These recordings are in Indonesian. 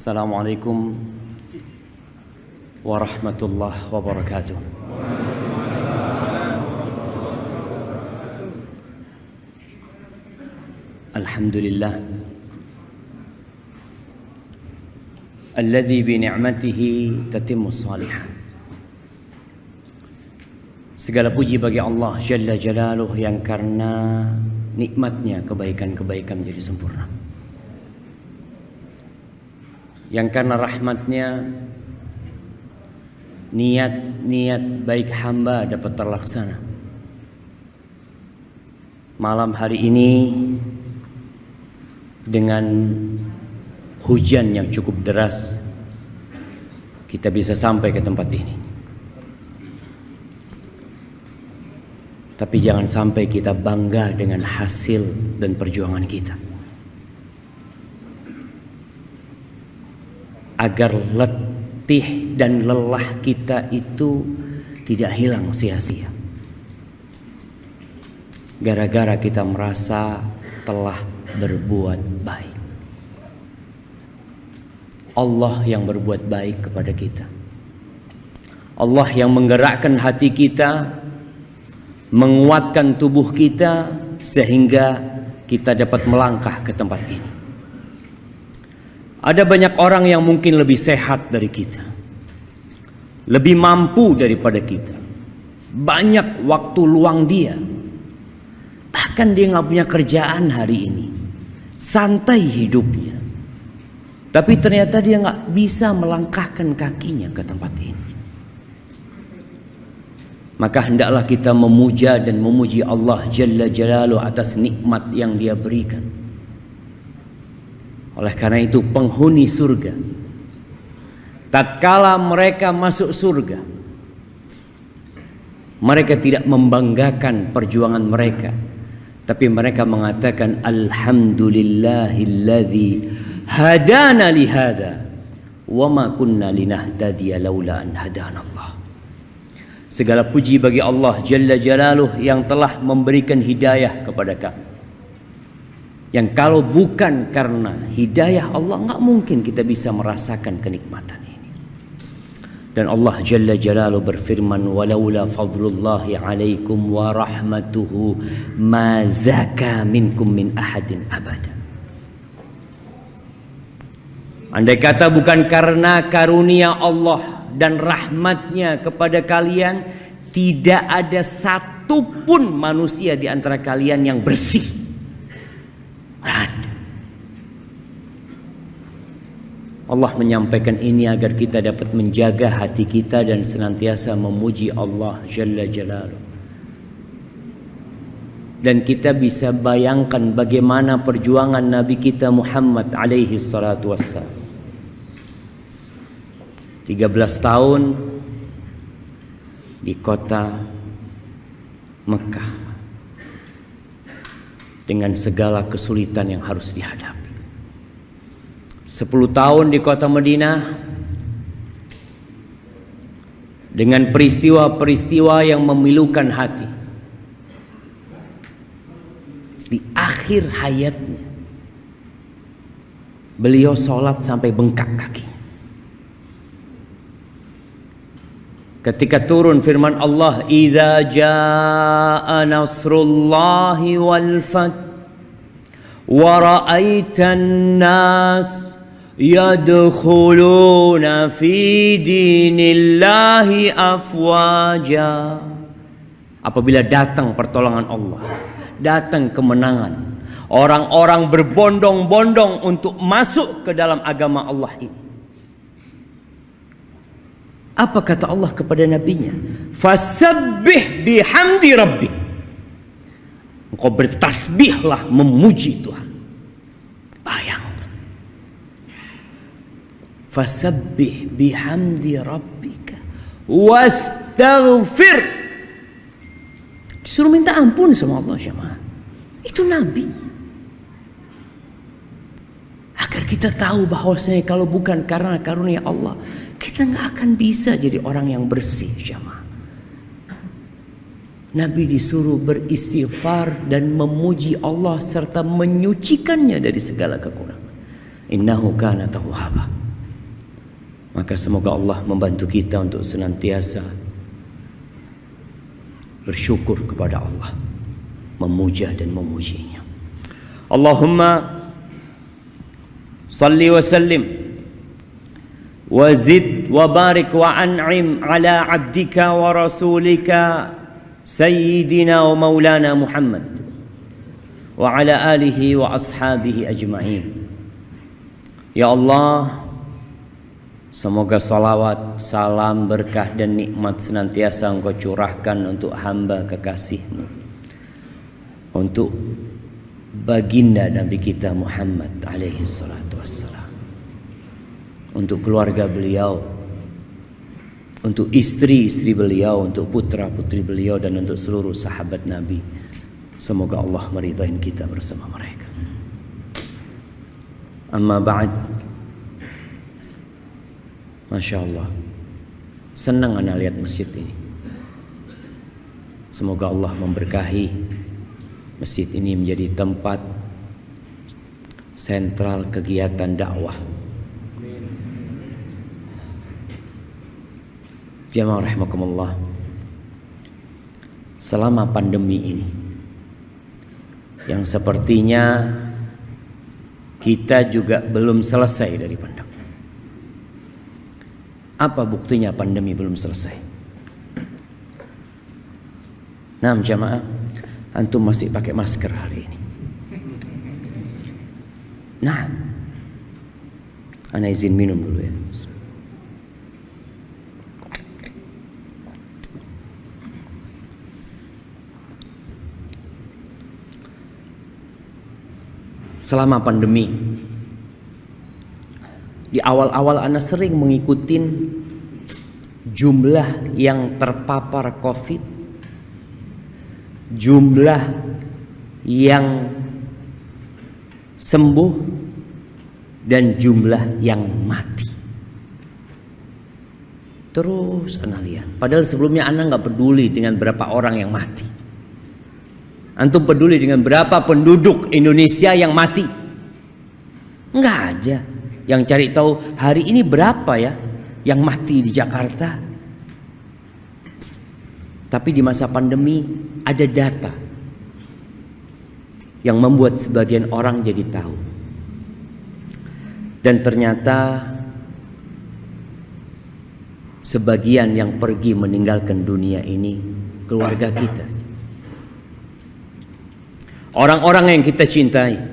Assalamualaikum warahmatullahi wabarakatuh. Alhamdulillah alladzi bi ni'matihi tatimmus salihah. Segala puji bagi Allah Jalla Jalaluh yang karena nikmatnya kebaikan-kebaikan menjadi sempurna, yang karena rahmatnya niat-niat baik hamba dapat terlaksana. Malam hari ini dengan hujan yang cukup deras kita bisa sampai ke tempat ini. Tapi jangan sampai kita bangga dengan hasil dan perjuangan kita, agar letih dan lelah kita itu tidak hilang sia-sia gara-gara kita merasa telah berbuat baik. Allah yang berbuat baik kepada kita, Allah yang menggerakkan hati kita, menguatkan tubuh kita sehingga kita dapat melangkah ke tempat ini. Ada banyak orang yang mungkin lebih sehat dari kita, lebih mampu daripada kita, banyak waktu luang dia, bahkan dia nggak punya kerjaan hari ini, santai hidupnya, tapi ternyata dia nggak bisa melangkahkan kakinya ke tempat ini. Maka hendaklah kita memuja dan memuji Allah Jalla Jalaluh atas nikmat yang Dia berikan. Oleh karena itu penghuni surga, tatkala mereka masuk surga, mereka tidak membanggakan perjuangan mereka, tapi mereka mengatakan alhamdulillahilladzi hadana lihada wa ma kunna linahtadiya laula an hadanallah. Segala puji bagi Allah Jalla Jalaluh yang telah memberikan hidayah kepada kami, yang kalau bukan karena hidayah Allah nggak mungkin kita bisa merasakan kenikmatan ini. Dan Allah Jalla Jalaluh berfirman, walaula fadlullahi alaikum wa rahmatuhu ma zaka minkum min ahadin abada. Andai kata bukan karena karunia Allah dan rahmatnya kepada kalian, tidak ada satupun manusia di antara kalian yang bersih. Ada. Allah menyampaikan ini agar kita dapat menjaga hati kita dan senantiasa memuji Allah Jalla Jalaluh. Dan kita bisa bayangkan bagaimana perjuangan Nabi kita Muhammad alaihi salatu wassalam. 13 tahun di kota Mekah dengan segala kesulitan yang harus dihadapi. 10 tahun di kota Madinah dengan peristiwa-peristiwa yang memilukan hati. Di akhir hayatnya beliau sholat sampai bengkak kaki. Ketika turun firman Allah, idza jaa nasrullahi wal fath wa ra'aitan nas yadkhuluna fi dinillahi afwaja. Apabila datang pertolongan Allah, datang kemenangan, orang-orang berbondong-bondong untuk masuk ke dalam agama Allah ini. Apa kata Allah kepada nabinya? Fasabbih bihamdi rabbik. Engkau bertasbihlah memuji Tuhan. Bayangkan. Fasabbih bihamdi rabbika wastaghfir. Disuruh minta ampun sama Allah jemaah. Itu nabi. Agar kita tahu bahwasanya kalau bukan karena karunia Allah, kita nggak akan bisa jadi orang yang bersih jemaah. Nabi disuruh beristighfar dan memuji Allah serta menyucikannya dari segala kekurangan. Innahu kana tawwaba. Maka semoga Allah membantu kita untuk senantiasa bersyukur kepada Allah, memuja dan memujinya. Allahumma salli wa sallim wa zid wa barik wa an'im ala abdika wa rasulika sayyidina wa maulana Muhammad wa ala alihi wa ashabihi ajma'in. Ya Allah, semoga salawat, salam, berkah dan nikmat senantiasa Engkau curahkan untuk hamba kekasih-Mu, untuk baginda Nabi kita Muhammad alaihi salatu wassalam, untuk keluarga beliau, untuk istri-istri beliau, untuk putra-putri beliau, dan untuk seluruh sahabat Nabi. Semoga Allah meridai kita bersama mereka. Amma ba'd. Masya Allah, senang anak lihat masjid ini. Semoga Allah memberkahi masjid ini menjadi tempat sentral kegiatan dakwah. Jamaah rahimakumullah, selama pandemi ini yang sepertinya kita juga belum selesai dari pandemi. Apa buktinya pandemi belum selesai? Nah, jamaah, antum masih pakai masker hari ini. Nah, ana izin minum dulu ya. Selama pandemi, di awal-awal ana sering mengikuti jumlah yang terpapar COVID, jumlah yang sembuh, dan jumlah yang mati. Terus ana lihat, padahal sebelumnya ana nggak peduli dengan berapa orang yang mati. Antum peduli dengan berapa penduduk Indonesia yang mati? Nggak ada. Yang cari tahu hari ini berapa ya yang mati di Jakarta. Tapi di masa pandemi ada data yang membuat sebagian orang jadi tahu. Dan ternyata sebagian yang pergi meninggalkan dunia ini keluarga kita, orang-orang yang kita cintai.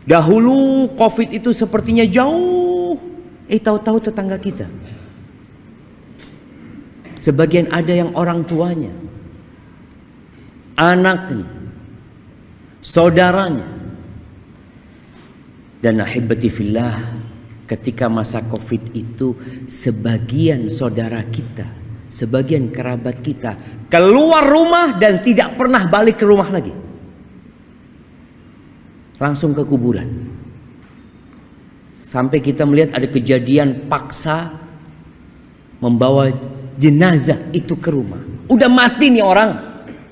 Dahulu COVID itu sepertinya jauh, tahu-tahu tetangga kita. Sebagian ada yang orang tuanya, anaknya, saudaranya. Dan ahibati fillah, ketika masa COVID itu sebagian saudara kita, sebagian kerabat kita keluar rumah dan tidak pernah balik ke rumah lagi. Langsung ke kuburan. Sampai kita melihat ada kejadian paksa membawa jenazah itu ke rumah. Udah mati nih orang,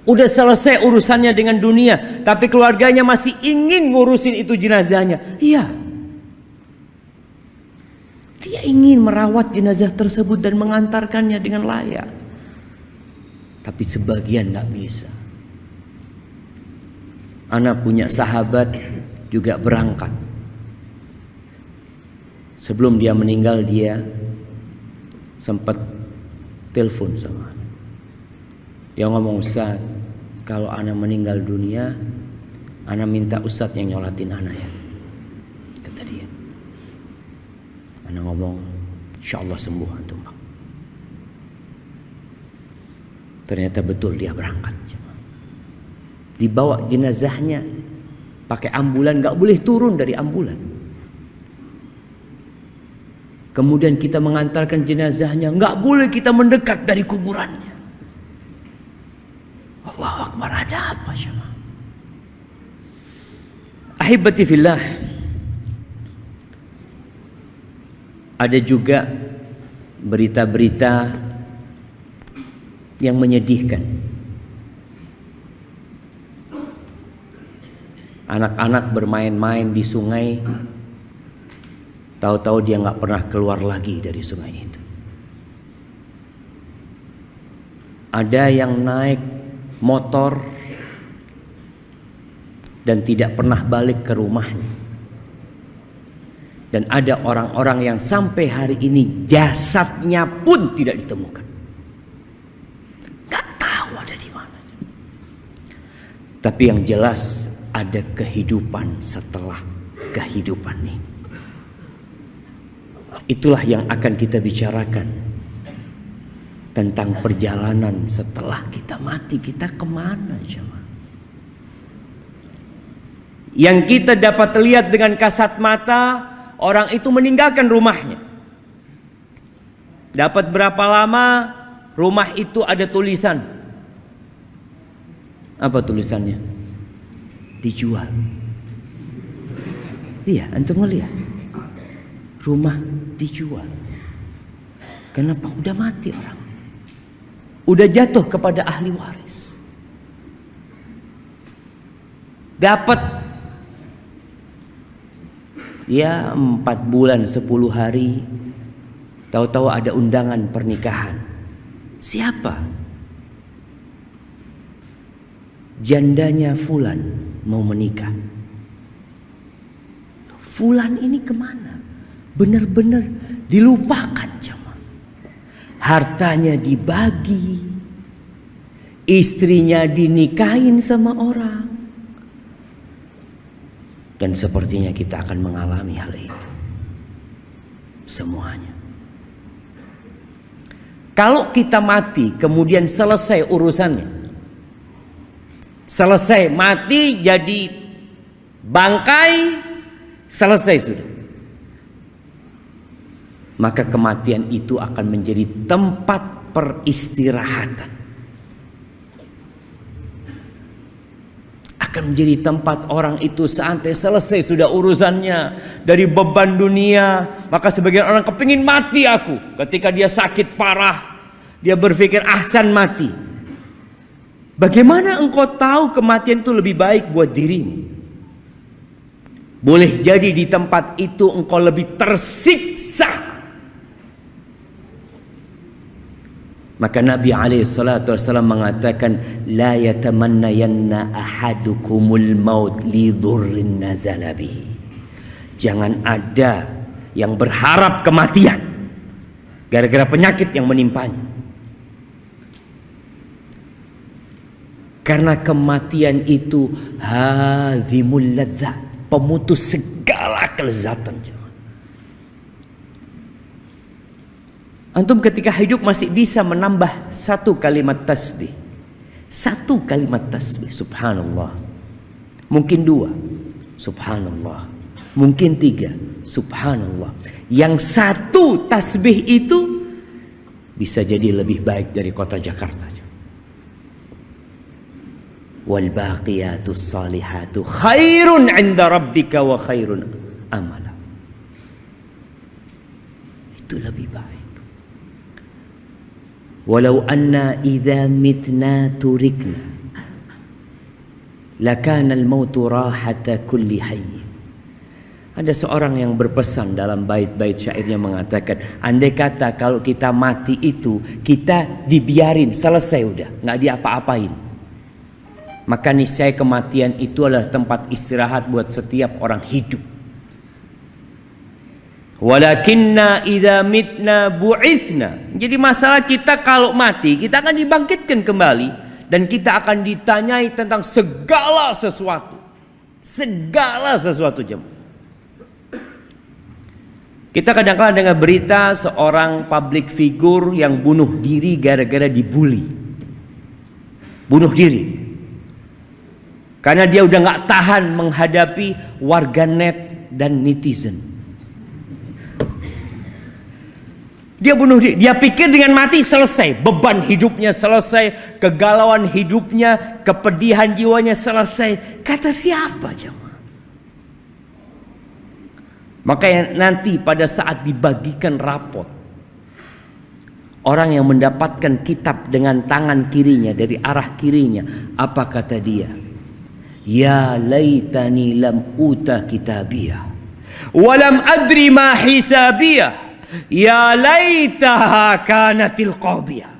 udah selesai urusannya dengan dunia, tapi keluarganya masih ingin ngurusin itu jenazahnya. Iya, dia ingin merawat jenazah tersebut dan mengantarkannya dengan layak. Tapi sebagian nggak bisa. Ana punya sahabat juga berangkat. Sebelum dia meninggal, dia sempat telepon sama ana. Dia ngomong, Ustaz, kalau ana meninggal dunia, ana minta Ustaz yang nyolatin ana ya, kata dia. Ana ngomong, insyaallah sembuh antum. Ternyata betul dia berangkat. Dibawa jenazahnya pakai ambulan, nggak boleh turun dari ambulan. Kemudian kita mengantarkan jenazahnya, nggak boleh kita mendekat dari kuburannya. Allahu Akbar, ada apa syama? Ahibati fillah, ada juga berita-berita yang menyedihkan. Anak-anak bermain-main di sungai, Tahu-tahu dia nggak pernah keluar lagi dari sungai itu. Ada yang naik motor dan tidak pernah balik ke rumahnya. Dan ada orang-orang yang sampai hari ini jasadnya pun tidak ditemukan. Gak tahu ada di mana. Tapi yang jelas ada kehidupan setelah kehidupan ini. Itulah yang akan kita bicarakan. Tentang perjalanan setelah kita mati. Kita kemana jemaah? Yang kita dapat lihat dengan kasat mata, orang itu meninggalkan rumahnya. Dapat berapa lama, rumah itu ada tulisan. Apa tulisannya? Dijual. Iya, antum melihat. Rumah dijual. Kenapa? Udah mati orang. Udah jatuh kepada ahli waris. Dapat ya 4 bulan 10 hari, tahu-tahu ada undangan pernikahan. Siapa? Jandanya Fulan mau menikah. Fulan ini kemana? Benar-benar dilupakan jemaah. Hartanya dibagi, istrinya dinikahin sama orang. Dan sepertinya kita akan mengalami hal itu. Semuanya. Kalau kita mati kemudian selesai urusannya. Selesai mati jadi bangkai, selesai sudah. Maka kematian itu akan menjadi tempat peristirahatan. Akan menjadi tempat orang itu santai, selesai sudah urusannya dari beban dunia. Maka sebagian orang kepingin mati aku. Ketika dia sakit parah, dia berpikir ahsan mati. Bagaimana engkau tahu kematian itu lebih baik buat dirimu? Boleh jadi di tempat itu engkau lebih tersiksa. Maka Nabi SAW mengatakan, la yatamannayanna ahadukumul maut li dhurrin nazala bihi. Jangan ada yang berharap kematian gara-gara penyakit yang menimpanya. Karena kematian itu hadzimul ladzat, pemutus segala kelezatan. Antum ketika hidup masih bisa menambah 1 kalimat tasbih. 1 kalimat tasbih, subhanallah. Mungkin 2, subhanallah. Mungkin 3, subhanallah. Yang 1 tasbih itu bisa jadi lebih baik dari kota Jakarta. Wal baqiyatus salihatu khairun 'inda rabbika wa khairun amala. Itu lebih baik. Walau anna idza mitna turikna lakana al-mautu rahata kulli hayy. Ada seorang yang berpesan dalam bait-bait syairnya mengatakan, andai kata kalau kita mati itu kita dibiarin selesai udah, nggak diapa-apain, maka niscaya kematian itu adalah tempat istirahat buat setiap orang hidup. Walakinna idza mitna bu'itsna. Jadi masalah kita kalau mati, kita akan dibangkitkan kembali dan kita akan ditanyai tentang segala sesuatu. Segala sesuatu jemaah. Kita kadang-kadang dengar berita seorang public figure yang bunuh diri gara-gara dibully. Bunuh diri. Karena dia udah gak tahan menghadapi warganet dan netizen. Dia bunuh diri. Dia pikir dengan mati selesai. Beban hidupnya selesai. Kegalauan hidupnya, kepedihan jiwanya selesai. Kata siapa jemaah? Maka nanti pada saat dibagikan rapot, orang yang mendapatkan kitab dengan tangan kirinya, dari arah kirinya, apa kata dia? Ya laitani lam uta kitabiyah. Walam adri ma hisabiyah. Ya laitaha kanatil qadiyah.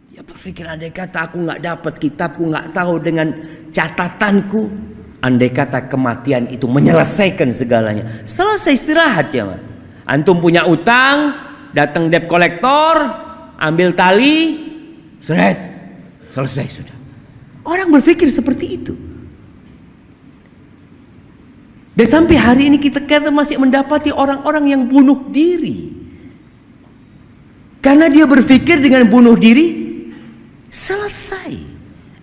Dia berpikir, andai kata aku nggak dapat kitabku, nggak tahu dengan catatanku, andai kata kematian itu menyelesaikan segalanya. Selesai, istirahat ya. Antum punya utang, datang debt collector, ambil tali, seret, selesai sudah. Orang berpikir seperti itu. Dan sampai hari ini kita masih mendapati orang-orang yang bunuh diri. Karena dia berpikir dengan bunuh diri selesai.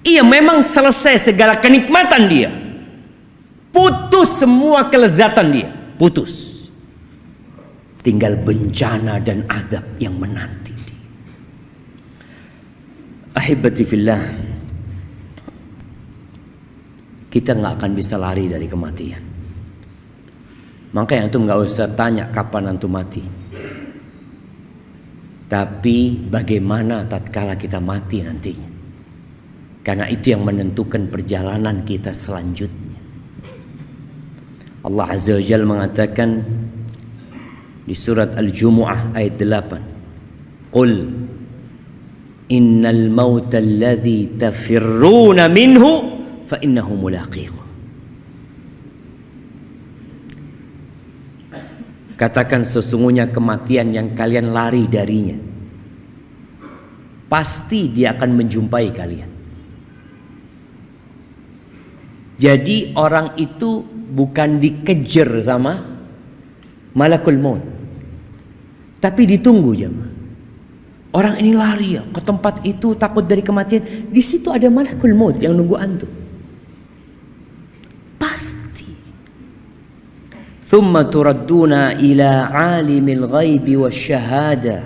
Iya, memang selesai segala kenikmatan dia. Putus semua kelezatan dia, putus. Tinggal bencana dan azab yang menanti dia. Ahibati fillah, kita nggak akan bisa lari dari kematian. Makanya antum nggak usah tanya kapan antum mati, tapi bagaimana tatkala kita mati nantinya. Karena itu yang menentukan perjalanan kita selanjutnya. Allah Azza wa Jalla mengatakan di surat Al-Jumu'ah ayat 8, Qul innal mauta alladhi tafirruna minhu fa innahu mulaqikum. Katakan, sesungguhnya kematian yang kalian lari darinya, pasti dia akan menjumpai kalian. Jadi orang itu bukan dikejar sama malakul maut, tapi ditunggu jemaah. Orang ini lari ya ke tempat itu, takut dari kematian. Di situ ada malakul maut yang nunggu antum. Thumma turadduna ila alimil ghaibi wasyahadah.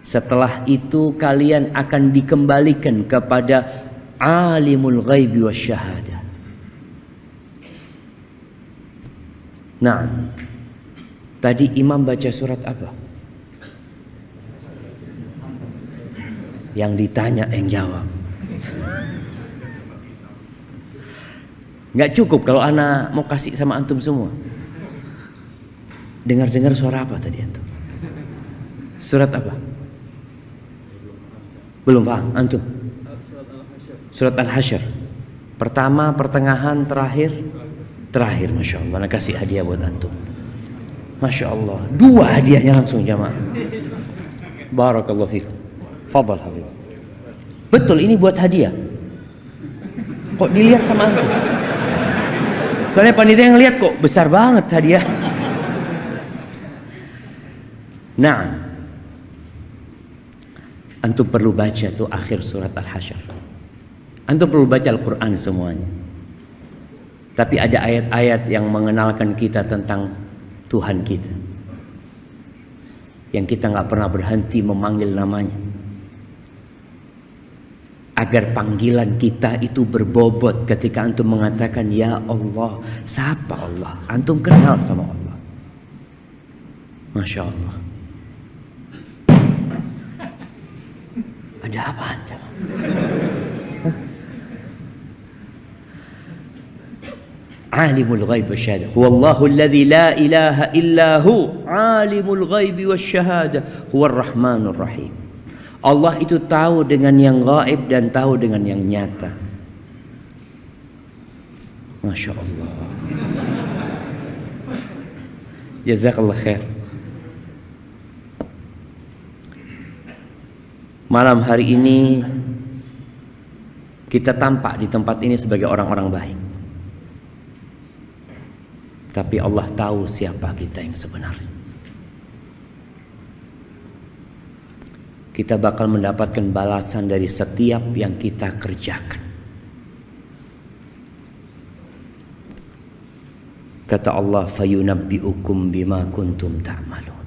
Setelah itu kalian akan dikembalikan kepada alimul ghaibi wasyahadah. Nah, tadi imam baca surat apa? Yang ditanya yang jawab. Nggak cukup kalau ana mau kasih sama antum semua. Dengar-dengar suara apa tadi antum? Surat apa? Belum paham antum? Surat Al-Hasyr. Pertama, pertengahan, terakhir. Terakhir, Masya Allah. Ana kasih hadiah buat antum. Masya Allah. 2 hadiahnya langsung jamaah. Barakallahu fikum. Fadal habib. Betul, ini buat hadiah. Kok dilihat sama antum? Soalnya panitia yang lihat kok besar banget hadiah. Nah, antum perlu baca tuh akhir surat Al-Hasyr. Antum perlu baca Al-Quran semuanya. Tapi ada ayat-ayat yang mengenalkan kita tentang Tuhan kita, yang kita nggak pernah berhenti memanggil namanya, agar panggilan kita itu berbobot ketika antum mengatakan ya Allah. Siapa Allah? Antum kenal sama Allah. Masya Allah. Ada apa anda? Alimul ghaib wasyahadah. Huwallahu alladzi la ilaha illahu alimul ghaib wasyahadah. Huwar rahmanur rahim. Allah itu tahu dengan yang gaib dan tahu dengan yang nyata. Masya Allah. Jazakallah khair. Malam hari ini kita tampak di tempat ini sebagai orang-orang baik, tapi Allah tahu siapa kita yang sebenarnya. Kita bakal mendapatkan balasan dari setiap yang kita kerjakan. Kata Allah, fayunabbi'ukum bima kuntum ta'malun.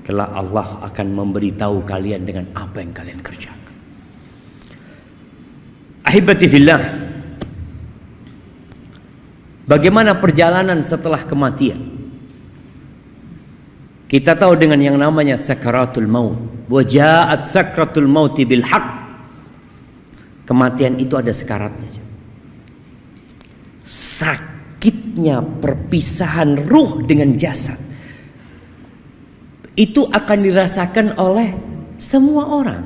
Kelak Allah akan memberitahu kalian dengan apa yang kalian kerjakan. Ahibati fillah, bagaimana perjalanan setelah kematian? Kita tahu dengan yang namanya sakaratul maut. Wa ja'at sakratul mauti bil haqq. Kematian itu ada sekaratnya. sakitnya perpisahan ruh dengan jasad itu akan dirasakan oleh semua orang.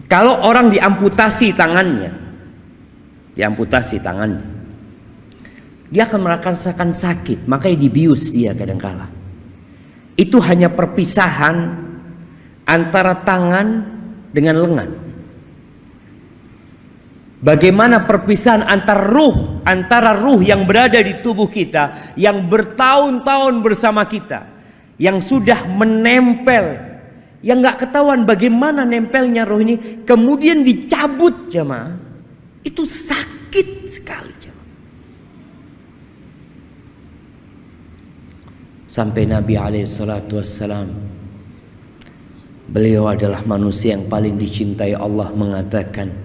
Kalau orang diamputasi tangannya, dia akan merasakan sakit, makanya dibius dia kadangkala. Itu hanya perpisahan antara tangan dengan lengan. Bagaimana perpisahan antara ruh yang berada di tubuh kita, yang bertahun-tahun bersama kita, yang sudah menempel, yang gak ketahuan bagaimana nempelnya ruh ini, kemudian dicabut jemaah, itu sakit sekali jemaah. Sampai Nabi SAW, beliau adalah manusia yang paling dicintai Allah, mengatakan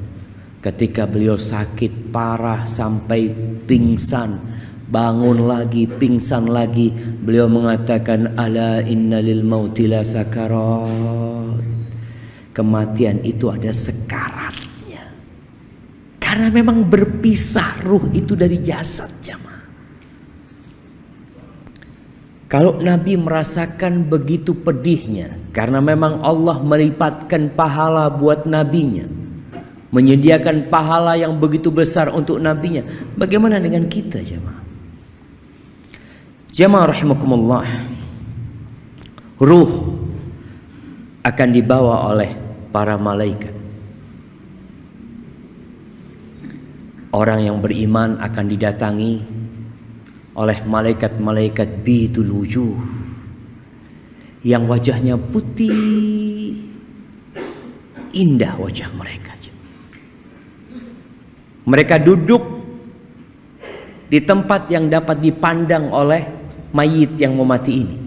ketika beliau sakit parah sampai pingsan, bangun lagi, pingsan lagi, beliau mengatakan, ala inna lil mauti la sakarat. Kematian itu ada sekaratnya. Karena memang berpisah ruh itu dari jasad jamaah. Kalau Nabi merasakan begitu pedihnya, karena memang Allah melipatkan pahala buat nabinya, menyediakan pahala yang begitu besar untuk nabinya, bagaimana dengan kita jemaah? Jemaah rahimakumullah, ruh akan dibawa oleh para malaikat. Orang yang beriman akan didatangi oleh malaikat-malaikat bidul wujuh, yang wajahnya putih, indah wajah mereka. Mereka duduk di tempat yang dapat dipandang oleh mayit yang mau mati ini.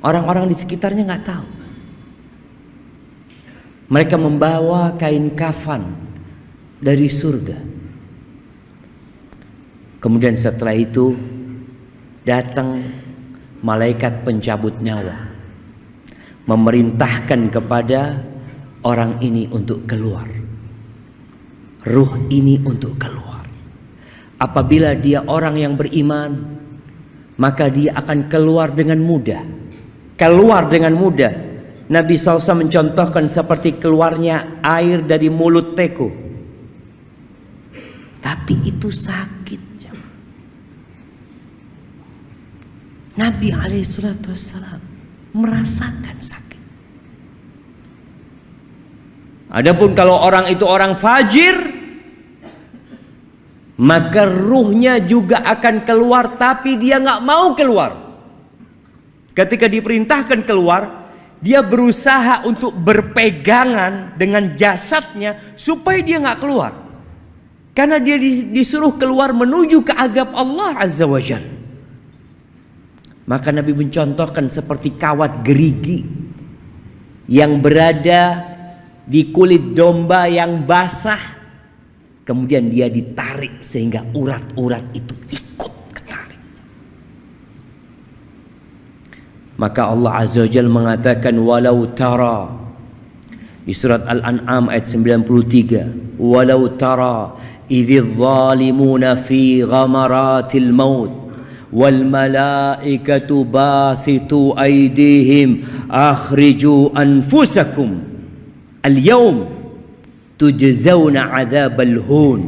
Orang-orang di sekitarnya nggak tahu. Mereka membawa kain kafan dari surga. Kemudian setelah itu datang malaikat pencabut nyawa, memerintahkan kepada orang ini untuk keluar. Ruh ini untuk keluar. Apabila dia orang yang beriman, maka dia akan keluar dengan mudah. Keluar dengan mudah. Nabi SAW mencontohkan seperti keluarnya air dari mulut teko. Tapi itu sakit. Nabi SAW merasakan sakit. Adapun kalau orang itu orang fajir, maka ruhnya juga akan keluar, tapi dia nggak mau keluar. Ketika diperintahkan keluar, dia berusaha untuk berpegangan dengan jasadnya supaya dia nggak keluar, karena dia disuruh keluar menuju ke azab Allah Azza wa Jalla. Maka Nabi mencontohkan seperti kawat gerigi yang berada di kulit domba yang basah, kemudian dia ditarik sehingga urat-urat itu ikut ketarik. Maka Allah Azza wa Jalla mengatakan, walau tara, di surat Al-An'am ayat 93, walau tara idz zalimuna fi ghamaratil maut wal malaikatu basitu aydihim akhriju anfusakum al yawm tujzauna adzabal hun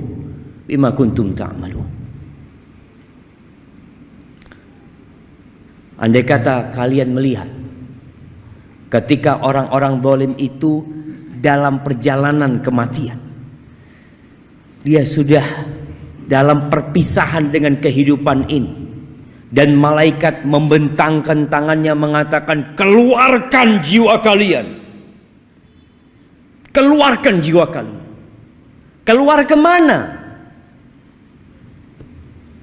bima kuntum ta'malun. Andai kata kalian melihat ketika orang-orang zalim itu dalam perjalanan kematian, dia sudah dalam perpisahan dengan kehidupan ini, dan malaikat membentangkan tangannya mengatakan, keluarkan jiwa kalian. Keluarkan jiwa kalian. Keluar kemana?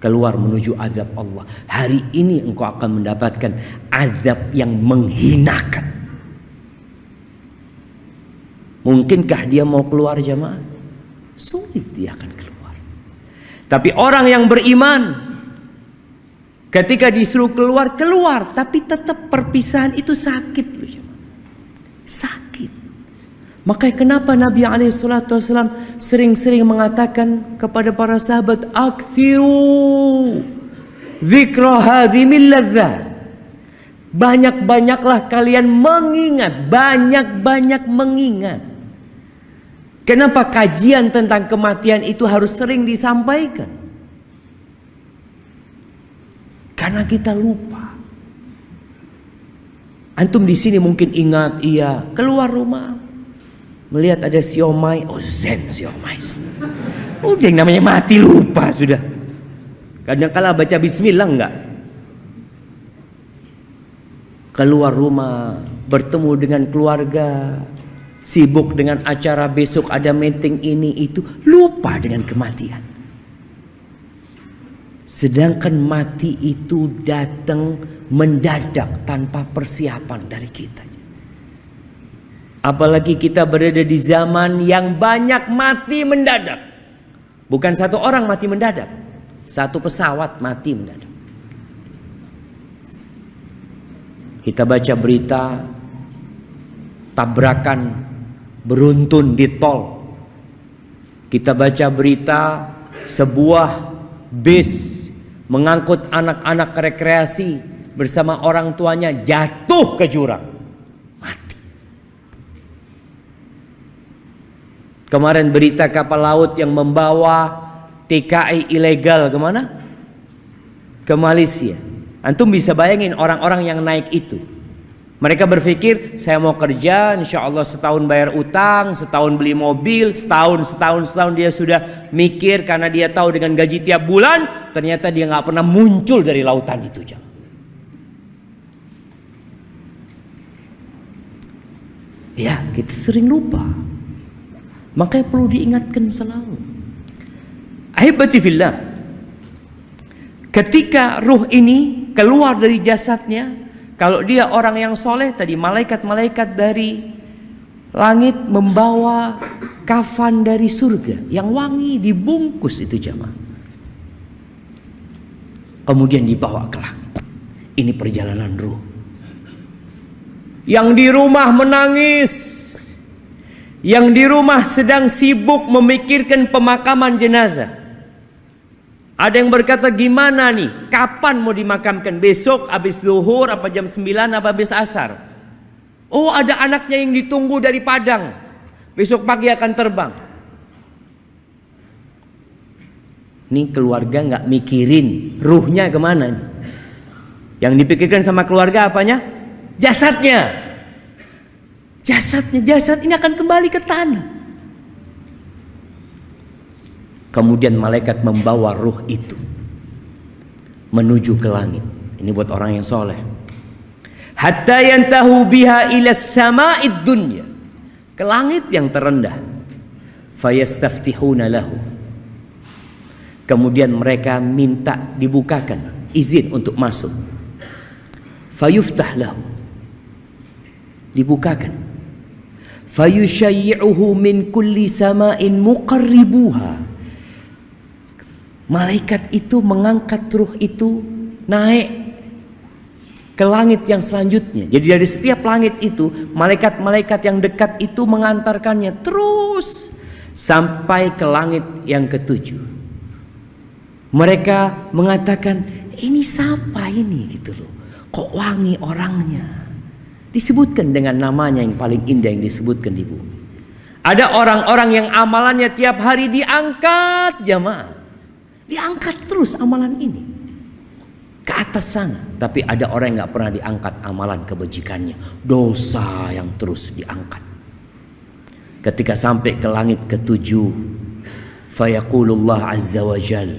Keluar menuju azab Allah. Hari ini engkau akan mendapatkan azab yang menghinakan. Mungkinkah dia mau keluar jamaah? Sulit dia akan keluar. Tapi orang yang beriman, ketika disuruh keluar, keluar. Tapi tetap perpisahan itu sakit. Sakit. Maka kenapa Nabi SAW sering-sering mengatakan kepada para sahabat, "Aktsiru dzikra hadhimil ladzat." Banyak-banyaklah kalian mengingat, banyak-banyak mengingat. Kenapa kajian tentang kematian itu harus sering disampaikan? Karena kita lupa. Antum di sini mungkin ingat, iya, keluar rumah melihat ada siomay, oh zen siomay. Udah yang namanya mati lupa sudah. Kadang-kala baca bismillah enggak. Keluar rumah, bertemu dengan keluarga, sibuk dengan acara besok ada meeting ini itu, lupa dengan kematian. Sedangkan mati itu datang mendadak tanpa persiapan dari kita. Apalagi kita berada di zaman yang banyak mati mendadak. Bukan satu orang mati mendadak, satu pesawat mati mendadak. Kita baca berita tabrakan beruntun di tol. Kita baca berita sebuah bis mengangkut anak-anak rekreasi bersama orang tuanya jatuh ke jurang, mati. Kemarin berita kapal laut yang membawa TKI ilegal kemana? Ke Malaysia. Antum bisa bayangin orang-orang yang naik itu. Mereka berpikir, saya mau kerja, insya Allah setahun bayar utang, setahun beli mobil, setahun dia sudah mikir karena dia tahu dengan gaji tiap bulan, ternyata dia nggak pernah muncul dari lautan itu. Ya, kita sering lupa. Makanya perlu diingatkan selalu. Ahibati fillah, ketika ruh ini keluar dari jasadnya, kalau dia orang yang soleh tadi, malaikat-malaikat dari langit membawa kafan dari surga yang wangi, dibungkus itu jamaah. Kemudian dibawa ke langit. Ini perjalanan ruh. Yang di rumah menangis, yang di rumah sedang sibuk memikirkan pemakaman jenazah. Ada yang berkata, gimana nih, kapan mau dimakamkan? Besok habis zuhur, apa jam 9, apa habis asar? Oh, ada anaknya yang ditunggu dari Padang, besok pagi akan terbang. Nih keluarga nggak mikirin ruhnya kemana nih. Yang dipikirkan sama keluarga apanya? Jasadnya. Jasad ini akan kembali ke tanah. Kemudian malaikat membawa ruh itu menuju ke langit. Ini buat orang yang soleh. Hatta yantahu biha ila sama'id dunya, ke langit yang terendah. Fayastaftihuna lahu, kemudian mereka minta dibukakan izin untuk masuk. Fayuftah lahu, dibukakan. Fayushayyi'uhu min kulli sama'in muqarribuha, malaikat itu mengangkat ruh itu naik ke langit yang selanjutnya. Jadi dari setiap langit itu, malaikat-malaikat yang dekat itu mengantarkannya terus sampai ke langit yang ketujuh. Mereka mengatakan, ini siapa ini gitu loh, kok wangi orangnya. Disebutkan dengan namanya yang paling indah yang disebutkan di bumi. Ada orang-orang yang amalannya tiap hari diangkat jamaah. Diangkat terus amalan ini ke atas sana. Tapi ada orang yang gak pernah diangkat amalan kebajikannya, dosa yang terus diangkat. Ketika sampai ke langit ketujuh, fayaqulullah azza wa jal,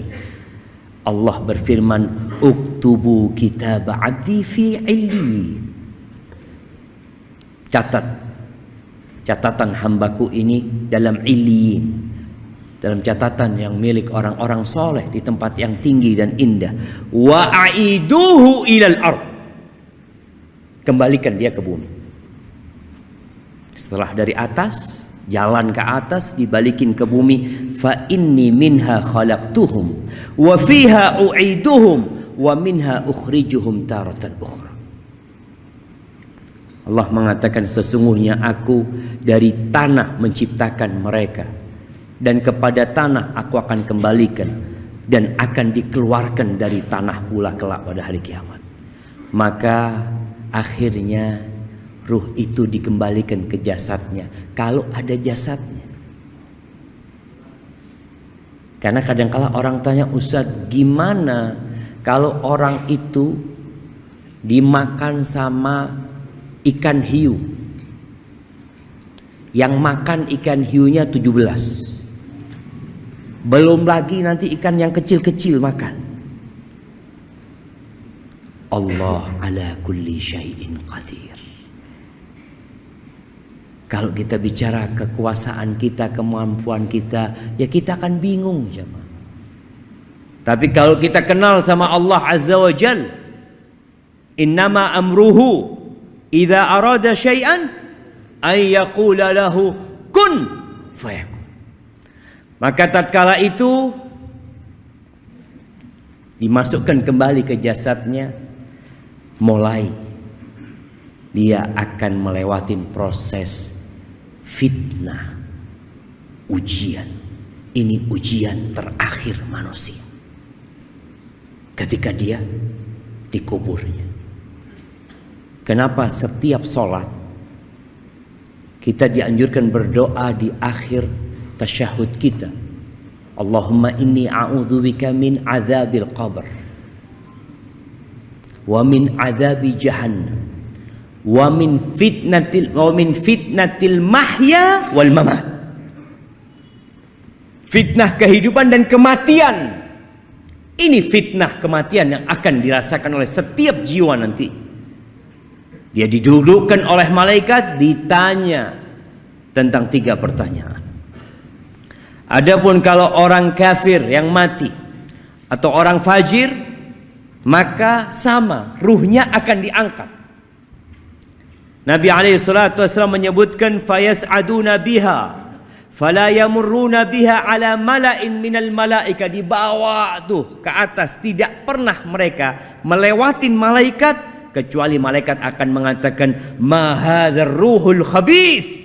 Allah berfirman, uktubu kitab abdi fi illiyin, catatan hambaku ini dalam illiyin, dalam catatan yang milik orang-orang soleh di tempat yang tinggi dan indah. Wa aiduhu ilal ard, kembalikan dia ke bumi. Setelah dari atas, jalan ke atas, dibalikin ke bumi. Fa inni minha khalaqtuhum wa fiha u'iduhum wa minha ukhrijuhum taratan ukhra. Allah mengatakan, sesungguhnya aku dari tanah menciptakan mereka, dan kepada tanah aku akan kembalikan, dan akan dikeluarkan dari tanah pula kelak pada hari kiamat. Maka akhirnya ruh itu dikembalikan ke jasadnya, kalau ada jasadnya. Karena kadang-kala orang tanya, Ustadz, gimana kalau orang itu dimakan sama ikan hiu? Yang makan ikan hiunya 17. Belum lagi nanti ikan yang kecil-kecil makan. Allah ala kulli syai'in qadir. Kalau kita bicara kekuasaan kita, kemampuan kita, ya kita akan bingung jemaah. Tapi kalau kita kenal sama Allah Azza wa Jal, innama amruhu idza arada syai'an ay yaqula lahu kun fayakun. Maka tatkala itu dimasukkan kembali ke jasadnya, mulai dia akan melewati proses fitnah, ujian. Ini ujian terakhir manusia ketika dia dikuburnya. Kenapa setiap sholat kita dianjurkan berdoa di akhir tasyahud kita, Allahumma inni a'udzubika min adzabil qabr wa min adzabi jahannam wa min fitnatil mahya wal mamat. Fitnah kehidupan dan kematian. Ini fitnah kematian yang akan dirasakan oleh setiap jiwa nanti. Dia didudukkan oleh malaikat, ditanya tentang 3 pertanyaan. Adapun kalau orang kafir yang mati atau orang fajir, maka sama, ruhnya akan diangkat. Nabi SAW menyebutkan, fayas'aduna biha fala yamurruna biha ala mala'in minal malaika. Dibawa tuh ke atas, tidak pernah mereka melewatin malaikat kecuali malaikat akan mengatakan, ma hadzal ruhul khabith.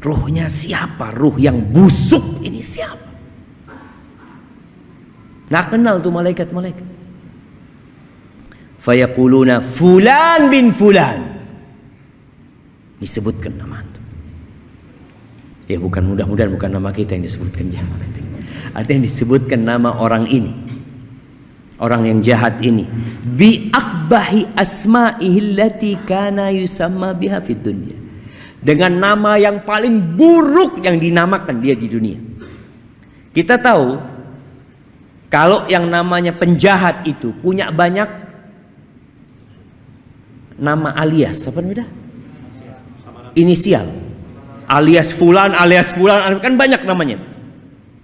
Ruhnya siapa? Ruh yang busuk ini siapa? Nggak kenal tuh malaikat-malaikat. Fayaquluna fulan bin fulan. Disebutkan nama itu. Ya bukan, mudah-mudahan bukan nama kita yang disebutkan jamaah. Artinya disebutkan nama orang ini. Orang yang jahat ini. Bi akbahi asma'ihi allati kana yusamma biha fid dunya. Dengan nama yang paling buruk yang dinamakan dia di dunia. Kita tahu kalau yang namanya penjahat itu punya banyak nama alias, apa namanya? Inisial. Alias fulan, kan banyak namanya.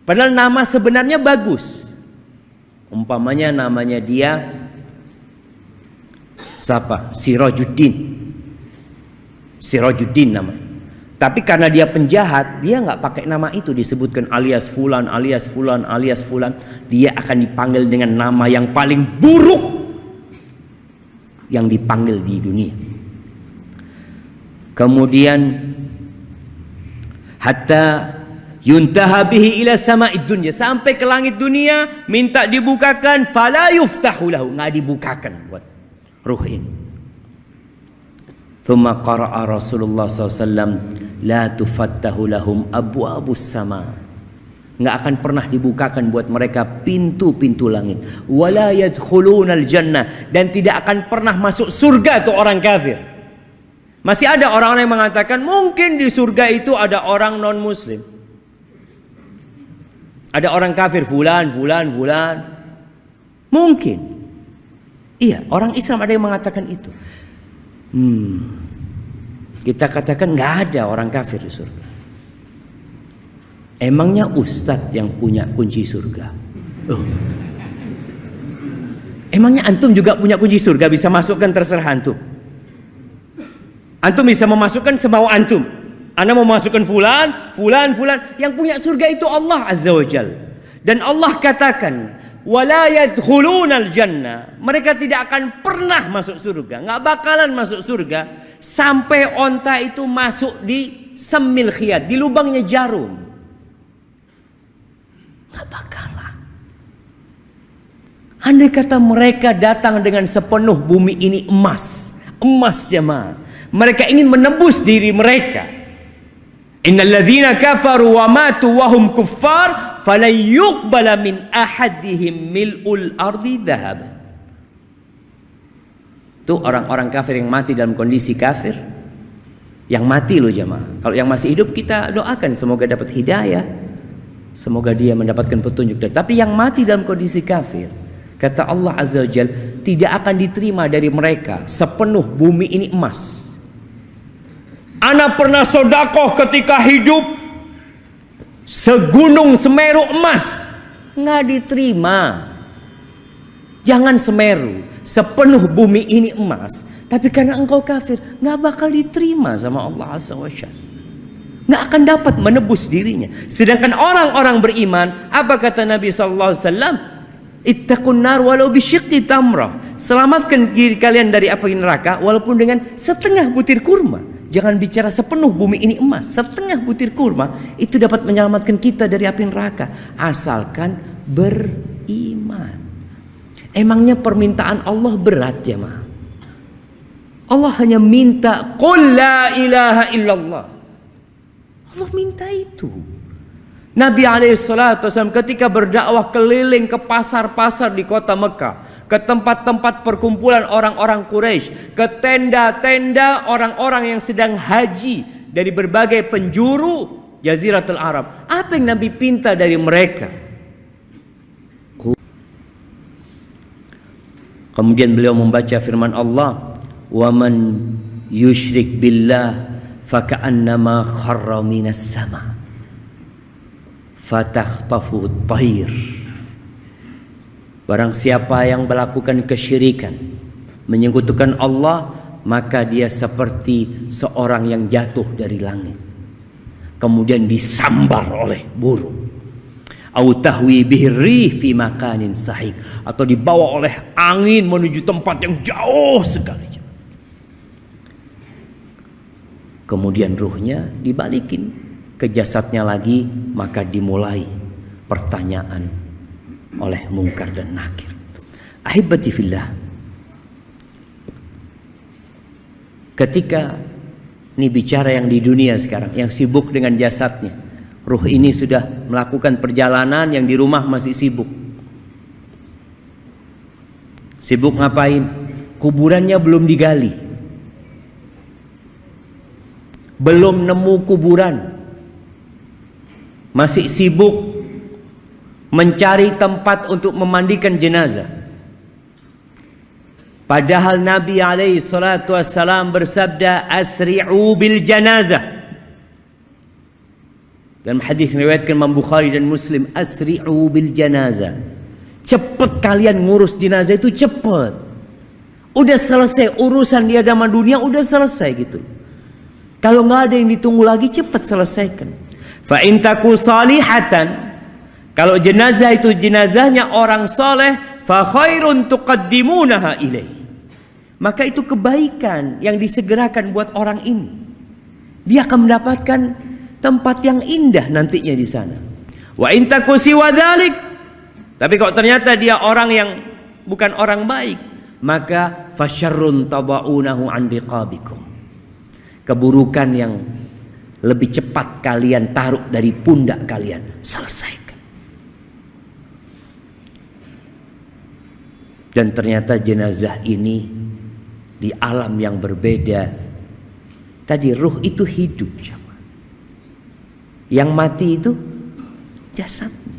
Padahal nama sebenarnya bagus. Umpamanya namanya dia siapa? Sirajuddin namanya. Tapi karena dia penjahat, dia nggak pakai nama itu, disebutkan alias fulan. Dia akan dipanggil dengan nama yang paling buruk yang dipanggil di dunia. Kemudian hatta yuntaha bihi ila sama'id dunya, sampai ke langit dunia minta dibukakan, fala yuftahu lahu, nggak dibukakan buat ruh ini. Thumma qara'a Rasulullah SAW, la tufattahu lahum abwabus sama. Nggak akan pernah dibukakan buat mereka pintu-pintu langit. Wala yadkhulunal jannah, dan tidak akan pernah masuk surga tuh orang kafir. Masih ada orang-orang yang mengatakan mungkin di surga itu ada orang non muslim. Ada orang kafir fulan. Mungkin. Iya, orang Islam ada yang mengatakan itu. Kita katakan nggak ada orang kafir di surga. Emangnya ustadz yang punya kunci surga? Emangnya antum juga punya kunci surga, bisa masukkan terserah antum? Antum bisa memasukkan semau antum. Anda mau masukkan fulan. Yang punya surga itu Allah Azza wa Jal. Dan Allah katakan, wala yadkhulunal jannah. Mereka tidak akan pernah masuk surga, nggak bakalan masuk surga sampai onta itu masuk di semil khiyat, di lubangnya jarum. Nggak bakalan. Andai kata mereka datang dengan sepenuh bumi ini emas jemaah, mereka ingin menebus diri mereka. Innal ladzina kafaru wa matu wa hum kuffar falan yuqbala min ahadihim mil'ul ardi dhahaban. Itu orang-orang kafir yang mati dalam kondisi kafir. Yang mati loh jemaah. Kalau yang masih hidup kita doakan semoga dapat hidayah, semoga dia mendapatkan petunjuk. Tapi yang mati dalam kondisi kafir, kata Allah Azza wa Jalla, tidak akan diterima dari mereka sepenuh bumi ini emas. Ana pernah sodakoh ketika hidup segunung Semeru emas, nggak diterima. Jangan Semeru, sepenuh bumi ini emas, tapi karena engkau kafir, nggak bakal diterima sama Allah Azza wa Jalla. Nggak akan dapat menebus dirinya. Sedangkan orang-orang beriman, apa kata Nabi SAW? Ittaqun nar walau bisyiqqi tamrah. Selamatkan diri kalian dari api neraka walaupun dengan setengah butir kurma. Jangan bicara sepenuh bumi ini emas, setengah butir kurma itu dapat menyelamatkan kita dari api neraka, asalkan beriman. Emangnya permintaan Allah berat ya ma? Allah hanya minta qul la ilaha illallah. Allah minta itu. Nabi SAW ketika berdakwah keliling ke pasar-pasar di kota Mekah, ke tempat-tempat perkumpulan orang-orang Quraisy, ke tenda-tenda orang-orang yang sedang haji dari berbagai penjuru Jaziratul Arab. Apa yang Nabi pinta dari mereka? Kemudian beliau membaca firman Allah, "Wa man yusyrik billah faka'annama kharra minas sama fatakhtafu at-tayr." Barang siapa yang melakukan kesyirikan, menyekutukan Allah, maka dia seperti seorang yang jatuh dari langit, kemudian disambar oleh burung. Au tahwi bihi rih fi makanin sahik, atau dibawa oleh angin menuju tempat yang jauh sekali. Kemudian ruhnya dibalikin ke jasadnya lagi, maka dimulai pertanyaan oleh Munkar dan Nakir. Ahibati fillah, ketika ini bicara yang di dunia sekarang, yang sibuk dengan jasadnya, ruh ini sudah melakukan perjalanan, yang di rumah masih sibuk. Sibuk ngapain? Kuburannya belum digali, belum nemu kuburan, masih sibuk mencari tempat untuk memandikan jenazah. Padahal Nabi SAW bersabda, asri'u bil janazah. Dalam hadis riwayatkan Imam Bukhari dan Muslim, asri'u bil janazah. Cepat kalian ngurus jenazah itu, cepat. Udah selesai urusan di hadapan dunia, udah selesai gitu. Kalau nggak ada yang ditunggu lagi, cepat selesaikan. Fa in taku salihatan, kalau jenazah itu jenazahnya orang soleh, fa khairun tuqaddimunaha ilaih, maka itu kebaikan yang disegerakan buat orang ini. Dia akan mendapatkan tempat yang indah nantinya di sana. Wa in taku siwa dzalik, tapi kalau ternyata dia orang yang bukan orang baik, maka fasyarrun tadaunahu an riqabikum, keburukan yang lebih cepat kalian taruh dari pundak kalian, selesaikan. Dan ternyata jenazah ini di alam yang berbeda. Tadi ruh itu hidup, yang mati itu jasadnya.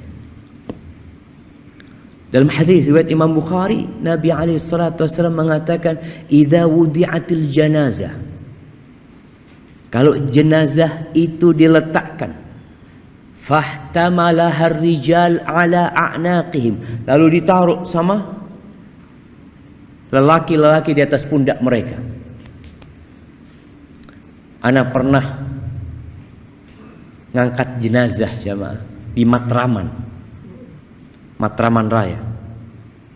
Dalam hadis riwayat Imam Bukhari, Nabi SAW mengatakan, idza wudi'atil janazah, kalau jenazah itu diletakkan, fahtamalaha rijal ala a'naqihim, lalu ditaruh sama lelaki-lelaki di atas pundak mereka. Ana pernah ngangkat jenazah jamaah di Matraman Raya.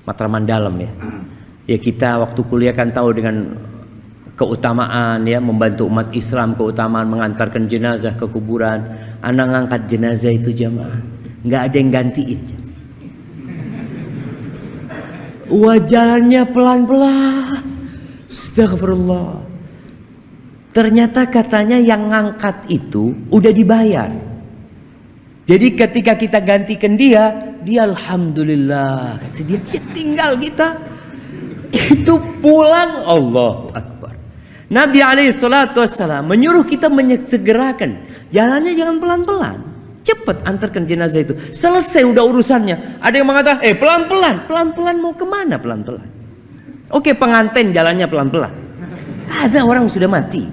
Matraman dalam ya. Ya kita waktu kuliah kan tahu dengan keutamaan ya membantu umat Islam, keutamaan mengantarkan jenazah ke kuburan. Anak ngangkat jenazah itu jamaah, nggak ada yang gantiin. Jalannya pelan-pelan. Astagfirullah. Ternyata katanya yang ngangkat itu udah dibayar. Jadi ketika kita gantikan dia alhamdulillah. Kata dia tinggal kita. Itu pulang, Allahu Akbar. Nabi SAW menyuruh kita menyegerakan. Jalannya jangan pelan-pelan. Cepat antarkan jenazah itu. Selesai udah urusannya. Ada yang mengatakan, pelan-pelan. Pelan-pelan mau kemana pelan-pelan? Oke, pengantin jalannya pelan-pelan. Ada orang sudah mati.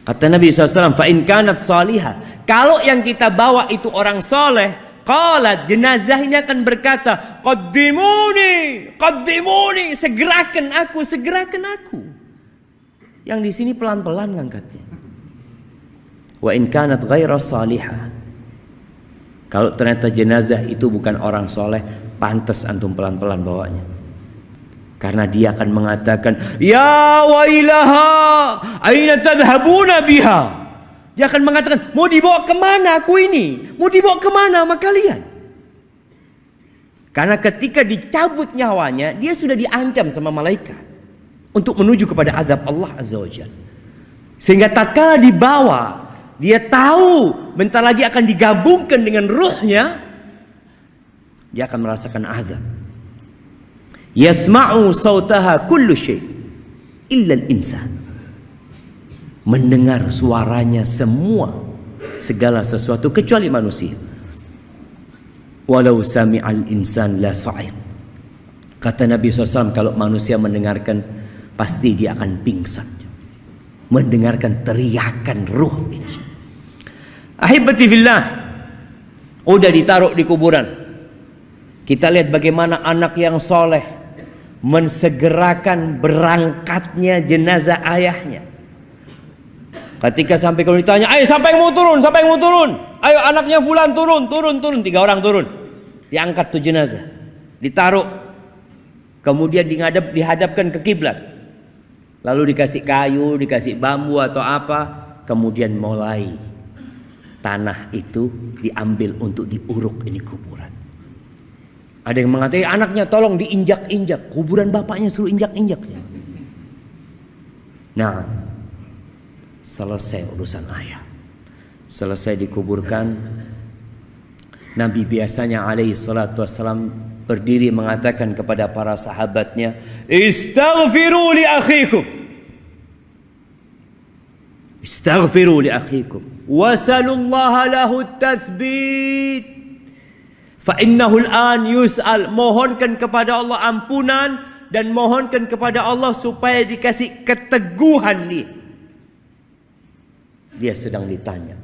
Kata Nabi SAW, fa'in kanat salihah. Kalau yang kita bawa itu orang soleh, qalat, jenazah ini akan berkata, qaddimuni, segerakan aku. Yang di sini pelan-pelan ngangkatnya. Wa in kanat ghaira salihah. Kalau ternyata jenazah itu bukan orang soleh, pantas antum pelan-pelan bawanya. Karena dia akan mengatakan, ya wailaha, aina tadhhabuna biha. Dia akan mengatakan, mau dibawa kemana aku ini? Mau dibawa kemana sama kalian? Karena ketika dicabut nyawanya, dia sudah diancam sama malaikat untuk menuju kepada azab Allah Azza wa Jalla. Sehingga tatkala dibawa, dia tahu bentar lagi akan digabungkan dengan ruhnya, dia akan merasakan azab. Yasma'u sautaha kullu syai' illa al-insan. Mendengar suaranya segala sesuatu kecuali manusia. Walau sami'al insan la sa'iq. Kata Nabi SAW, kalau manusia mendengarkan pasti dia akan pingsan. Mendengarkan teriakan ruh. Ahibati fillah, udah ditaruh di kuburan. Kita lihat bagaimana anak yang soleh mensegerakan berangkatnya jenazah ayahnya. Ketika sampai kalau ditanya, ayo siapa yang mau turun? Ayo anaknya fulan turun. 3 orang turun. Diangkat tuh jenazah, ditaruh, kemudian dihadapkan ke kiblat. Lalu dikasih kayu, dikasih bambu atau apa, kemudian mulai tanah itu diambil untuk diuruk ini kuburan. Ada yang mengatakan anaknya tolong diinjak-injak, kuburan bapaknya suruh injak-injak. Nah, selesai urusan ayah, selesai dikuburkan. Nabi biasanya alaihi salatu wassalam berdiri mengatakan kepada para sahabatnya, istaghfiru li akhikum wasalullaha lahu tathbit fa innahu al-an yus'al. Mohonkan kepada Allah ampunan dan mohonkan kepada Allah supaya dikasih keteguhan dia sedang ditanya.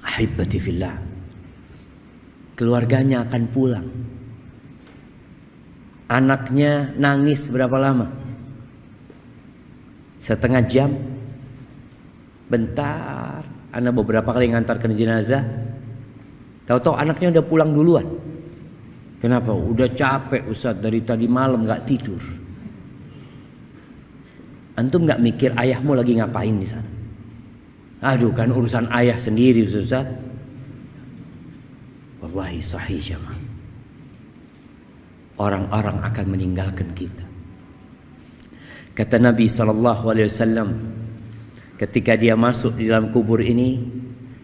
Ahibati fillah, keluarganya akan pulang. Anaknya nangis berapa lama? Setengah jam. Bentar. Anak beberapa kali ngantarkan jenazah, tahu-tahu anaknya udah pulang duluan. Kenapa? Udah capek Ustaz, dari tadi malam gak tidur. Antum gak mikir ayahmu lagi ngapain di sana? Aduh, kan urusan ayah sendiri Ustaz. Wallahi sahih jamaah. Orang-orang akan meninggalkan kita. Kata Nabi SAW, ketika dia masuk di dalam kubur ini,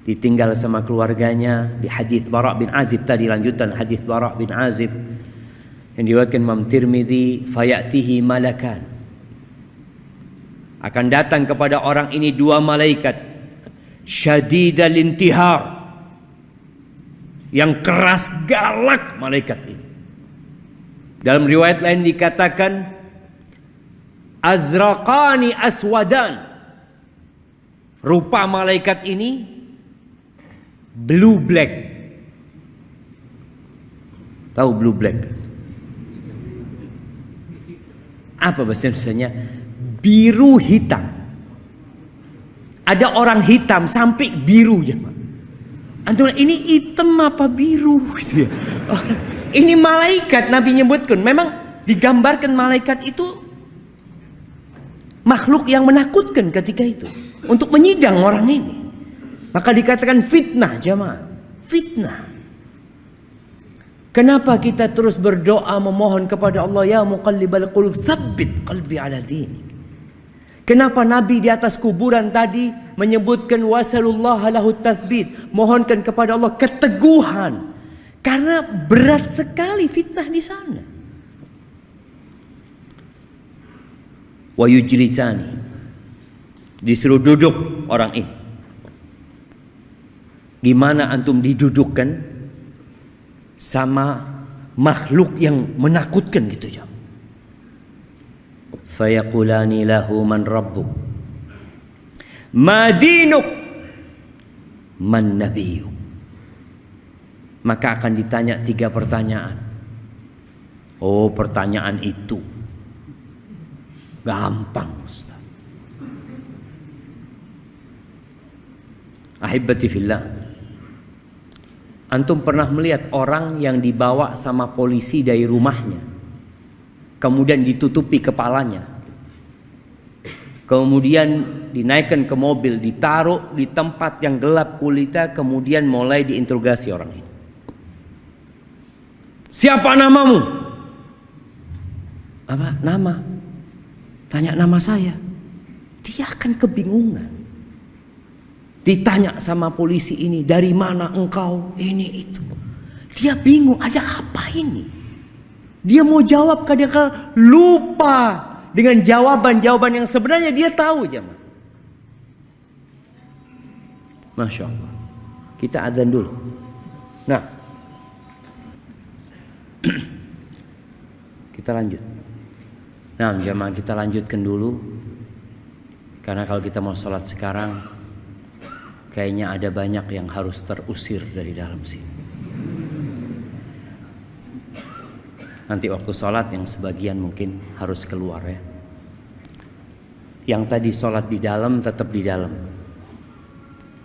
ditinggal sama keluarganya. Di hadis Bara' bin Azib tadi, lanjutan hadis Bara' bin Azib yang diriwayatkan Imam Tirmidzi, fayatihi malakan. Akan datang kepada orang ini 2 malaikat, syadidal intihar, yang keras galak malaikat ini. Dalam riwayat lain dikatakan azraqani aswadan. Rupa malaikat ini blue black. Tahu blue black? Apa bahasa Indonesianya? Biru hitam. Ada orang hitam sampai biru ya, Pak. Antum ini hitam apa biru gitu ya. Ini malaikat Nabi nyebutkan. Memang digambarkan malaikat itu makhluk yang menakutkan ketika itu. Untuk menyidang orang ini. Maka dikatakan fitnah jamaah. Fitnah. Kenapa kita terus berdoa memohon kepada Allah, ya muqallibal qulub tsabbit qalbi ala dinik. Kenapa Nabi di atas kuburan tadi menyebutkan wasallallahu lahu tatsbit, mohonkan kepada Allah keteguhan. Karena berat sekali fitnah di sana. Wa yujlisani, disuruh duduk orang ini. Gimana antum didudukkan sama makhluk yang menakutkan gitu ya? Fayaqulani lahu man rabbuk, ma dinuk, man nabiyuk. Maka akan ditanya 3 pertanyaan. Oh, pertanyaan itu gampang, Ustaz. Ahibati fillah, antum pernah melihat orang yang dibawa sama polisi dari rumahnya, kemudian ditutupi kepalanya, kemudian dinaikkan ke mobil, ditaruh di tempat yang gelap kulita, kemudian mulai diinterogasi orang ini. Siapa namamu? Apa? Nama. Tanya nama saya. Dia akan kebingungan. Ditanya sama polisi ini, dari mana engkau? Ini itu. Dia bingung, ada apa ini? Dia mau jawab, kadang-kadang lupa dengan jawaban-jawaban yang sebenarnya dia tahu jemaah. Masya Allah. Kita azan dulu. Nah, kita lanjut. Nah jemaah, kita lanjutkan dulu. Karena kalau kita mau sholat sekarang, kayaknya ada banyak yang harus terusir dari dalam sini. Nanti waktu sholat yang sebagian mungkin harus keluar ya. Yang tadi sholat di dalam tetap di dalam.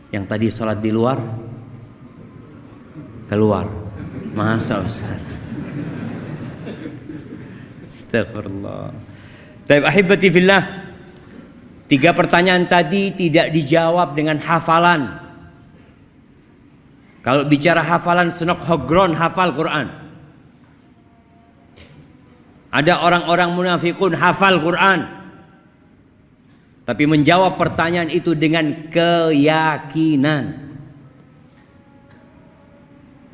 Yang tadi sholat di luar keluar. Masa Ustaz? Astagfirullah. Baik ahibati fillah, 3 pertanyaan tadi tidak dijawab dengan hafalan. Kalau bicara hafalan, senok hogron hafal Quran. Ada orang-orang munafikun hafal Quran, tapi menjawab pertanyaan itu dengan keyakinan.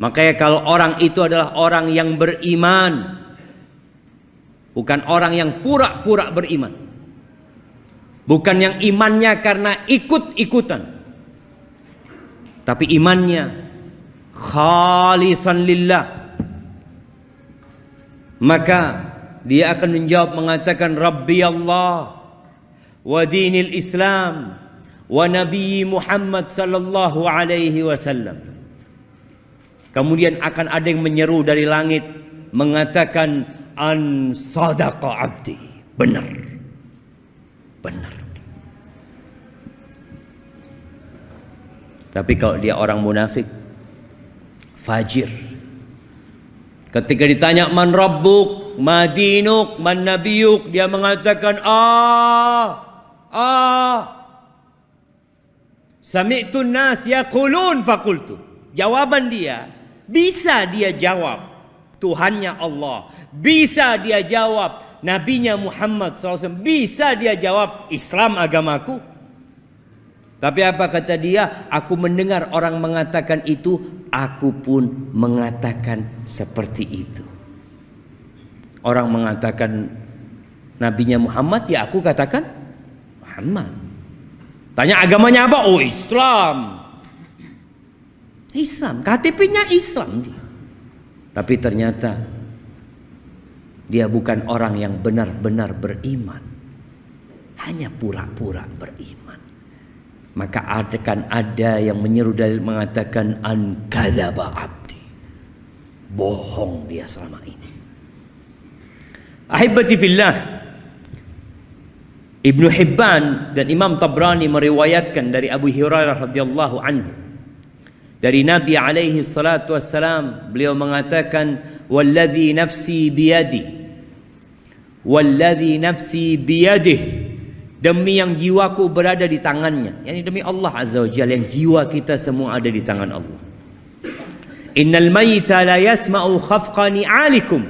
Makanya kalau orang itu adalah orang yang beriman, bukan orang yang pura-pura beriman, bukan yang imannya karena ikut-ikutan, tapi imannya khalisan lillah, maka dia akan menjawab mengatakan Rabbi Allah wa dinil Islam wa Nabi Muhammad sallallahu alaihi wasallam. Kemudian akan ada yang menyeru dari langit mengatakan an sadaqa abdi, benar, benar. Tapi kalau dia orang munafik, fajir, ketika ditanya man rabbuk, ma dinuk, man nabiyuk, dia mengatakan sami'tu nas yaqulun faqultu. Jawaban dia bisa dia jawab Tuhannya Allah, bisa dia jawab Nabinya Muhammad SAW, bisa dia jawab Islam agamaku. Tapi apa kata dia? Aku mendengar orang mengatakan itu, aku pun mengatakan seperti itu. Orang mengatakan Nabinya Muhammad, ya aku katakan Muhammad. Tanya agamanya apa? Oh Islam. Islam, KTP-nya Islam dia. Tapi ternyata dia bukan orang yang benar-benar beriman, hanya pura-pura beriman. Maka akan ada yang menyeru dalil mengatakan an kadzaba abdi, bohong dia selama ini. Ahibati fillah, Ibnu Hibban dan Imam Tabrani meriwayatkan dari Abu Hurairah radhiyallahu anhu, dari Nabi alaihi salatu wassalam, beliau mengatakan walladzi nafsi biyadi, walladzi nafsi biyadih, demi yang jiwaku berada di tangannya, yakni demi Allah Azza wa Jalla, yang jiwa kita semua ada di tangan Allah. Innal mayyita la yasma'u khafqa ni'alikum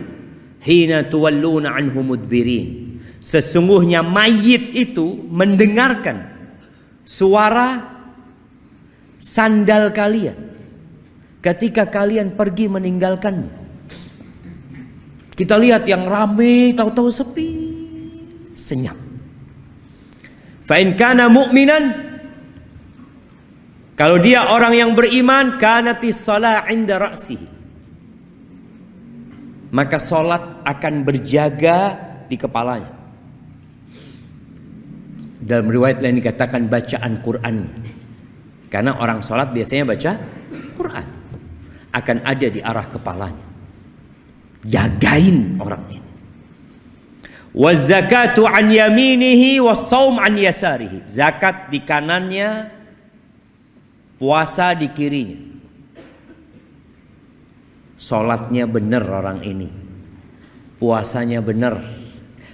hina tuwalluna anhu mudbirin. Sesungguhnya mayit itu mendengarkan suara sandal kalian ketika kalian pergi meninggalkannya. Kita lihat yang rame, tahu-tahu sepi, senyap. Fa in kana mu'minan, kalau dia orang yang beriman, kanatis shalah 'inda ra'sihi, maka salat akan berjaga di kepalanya. Dalam riwayat lain dikatakan bacaan Quran, karena orang salat biasanya baca Quran, akan ada di arah kepalanya. Jagain orang ini. Waz zakatu an yaminihi was shaum an yasarihi. Zakat di kanannya, puasa di kirinya. Salatnya benar orang ini, puasanya benar,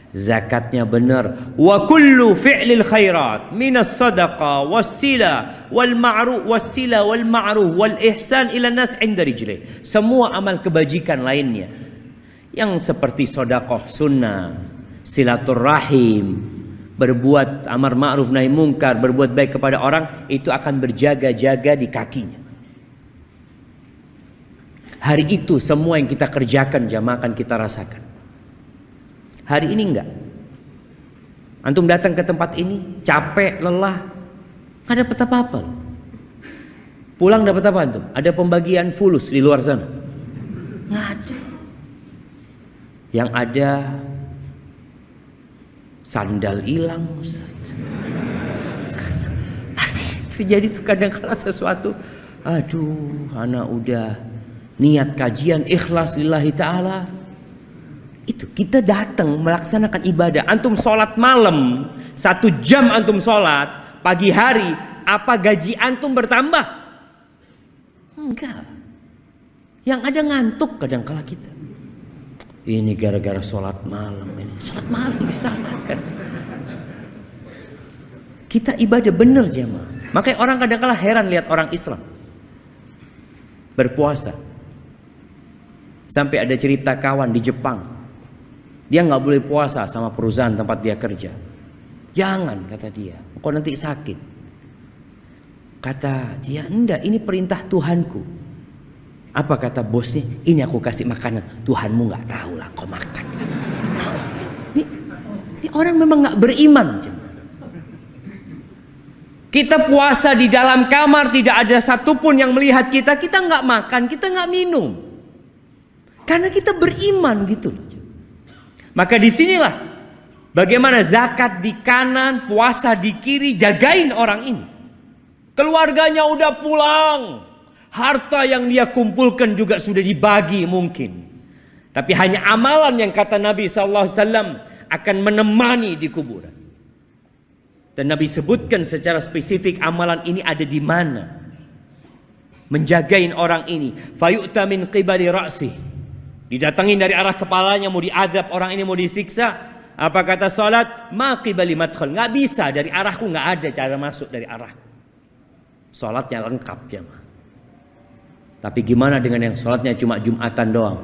zakatnya benar. Wa kullu fi'lil khairat minas sadaqah wassila wal ma'ruf wassila wal ma'ruf wal ihsan ila nas 'inda rijlih. Semua amal kebajikan lainnya yang seperti sedekah sunnah, silaturahim, berbuat amar ma'ruf nahi mungkar, berbuat baik kepada orang, itu akan berjaga-jaga di kakinya. Hari itu semua yang kita kerjakan jamaah akan kita rasakan. Hari ini enggak. Antum datang ke tempat ini capek, lelah, nggak dapat apa-apa. Pulang dapat apa antum? Ada pembagian fulus di luar sana? Nggak ada. Yang ada sandal hilang, Ustaz. Terjadi tuh kadang-kala sesuatu, aduh, anak udah niat kajian ikhlas lillahi ta'ala, itu kita datang melaksanakan ibadah. Antum sholat malam 1 jam, antum sholat pagi hari, apa gaji antum bertambah? Enggak. Yang ada ngantuk kadang-kala kita. Ini gara-gara sholat malam ini. Sholat malam disalahkan. Kita ibadah bener jemaah. Makanya orang kadang-kala heran lihat orang Islam berpuasa. Sampai ada cerita kawan di Jepang, dia nggak boleh puasa sama perusahaan tempat dia kerja. Jangan, kata dia, kok nanti sakit. Kata dia, enggak, ini perintah Tuhanku. Apa kata bosnya? Ini aku kasih makanan, Tuhanmu nggak tahu lah, kau makan. Ini orang memang nggak beriman. Kita puasa di dalam kamar, tidak ada satupun yang melihat kita. Kita nggak makan, kita nggak minum, karena kita beriman gitu loh. Maka disinilah bagaimana zakat di kanan, puasa di kiri, jagain orang ini. Keluarganya udah pulang, harta yang dia kumpulkan juga sudah dibagi mungkin. Tapi hanya amalan yang kata Nabi SAW akan menemani di kuburan. Dan Nabi sebutkan secara spesifik amalan ini ada di mana. Menjagain orang ini. Fayu'ta min qibali ra'sih. Didatangin dari arah kepalanya, mau diadab orang ini, mau disiksa. Apa kata salat? Ma qibali madkhal. Nggak bisa, dari arahku nggak ada cara masuk dari arahku. Salatnya lengkap ya. Tapi gimana dengan yang sholatnya cuma Jumatan doang?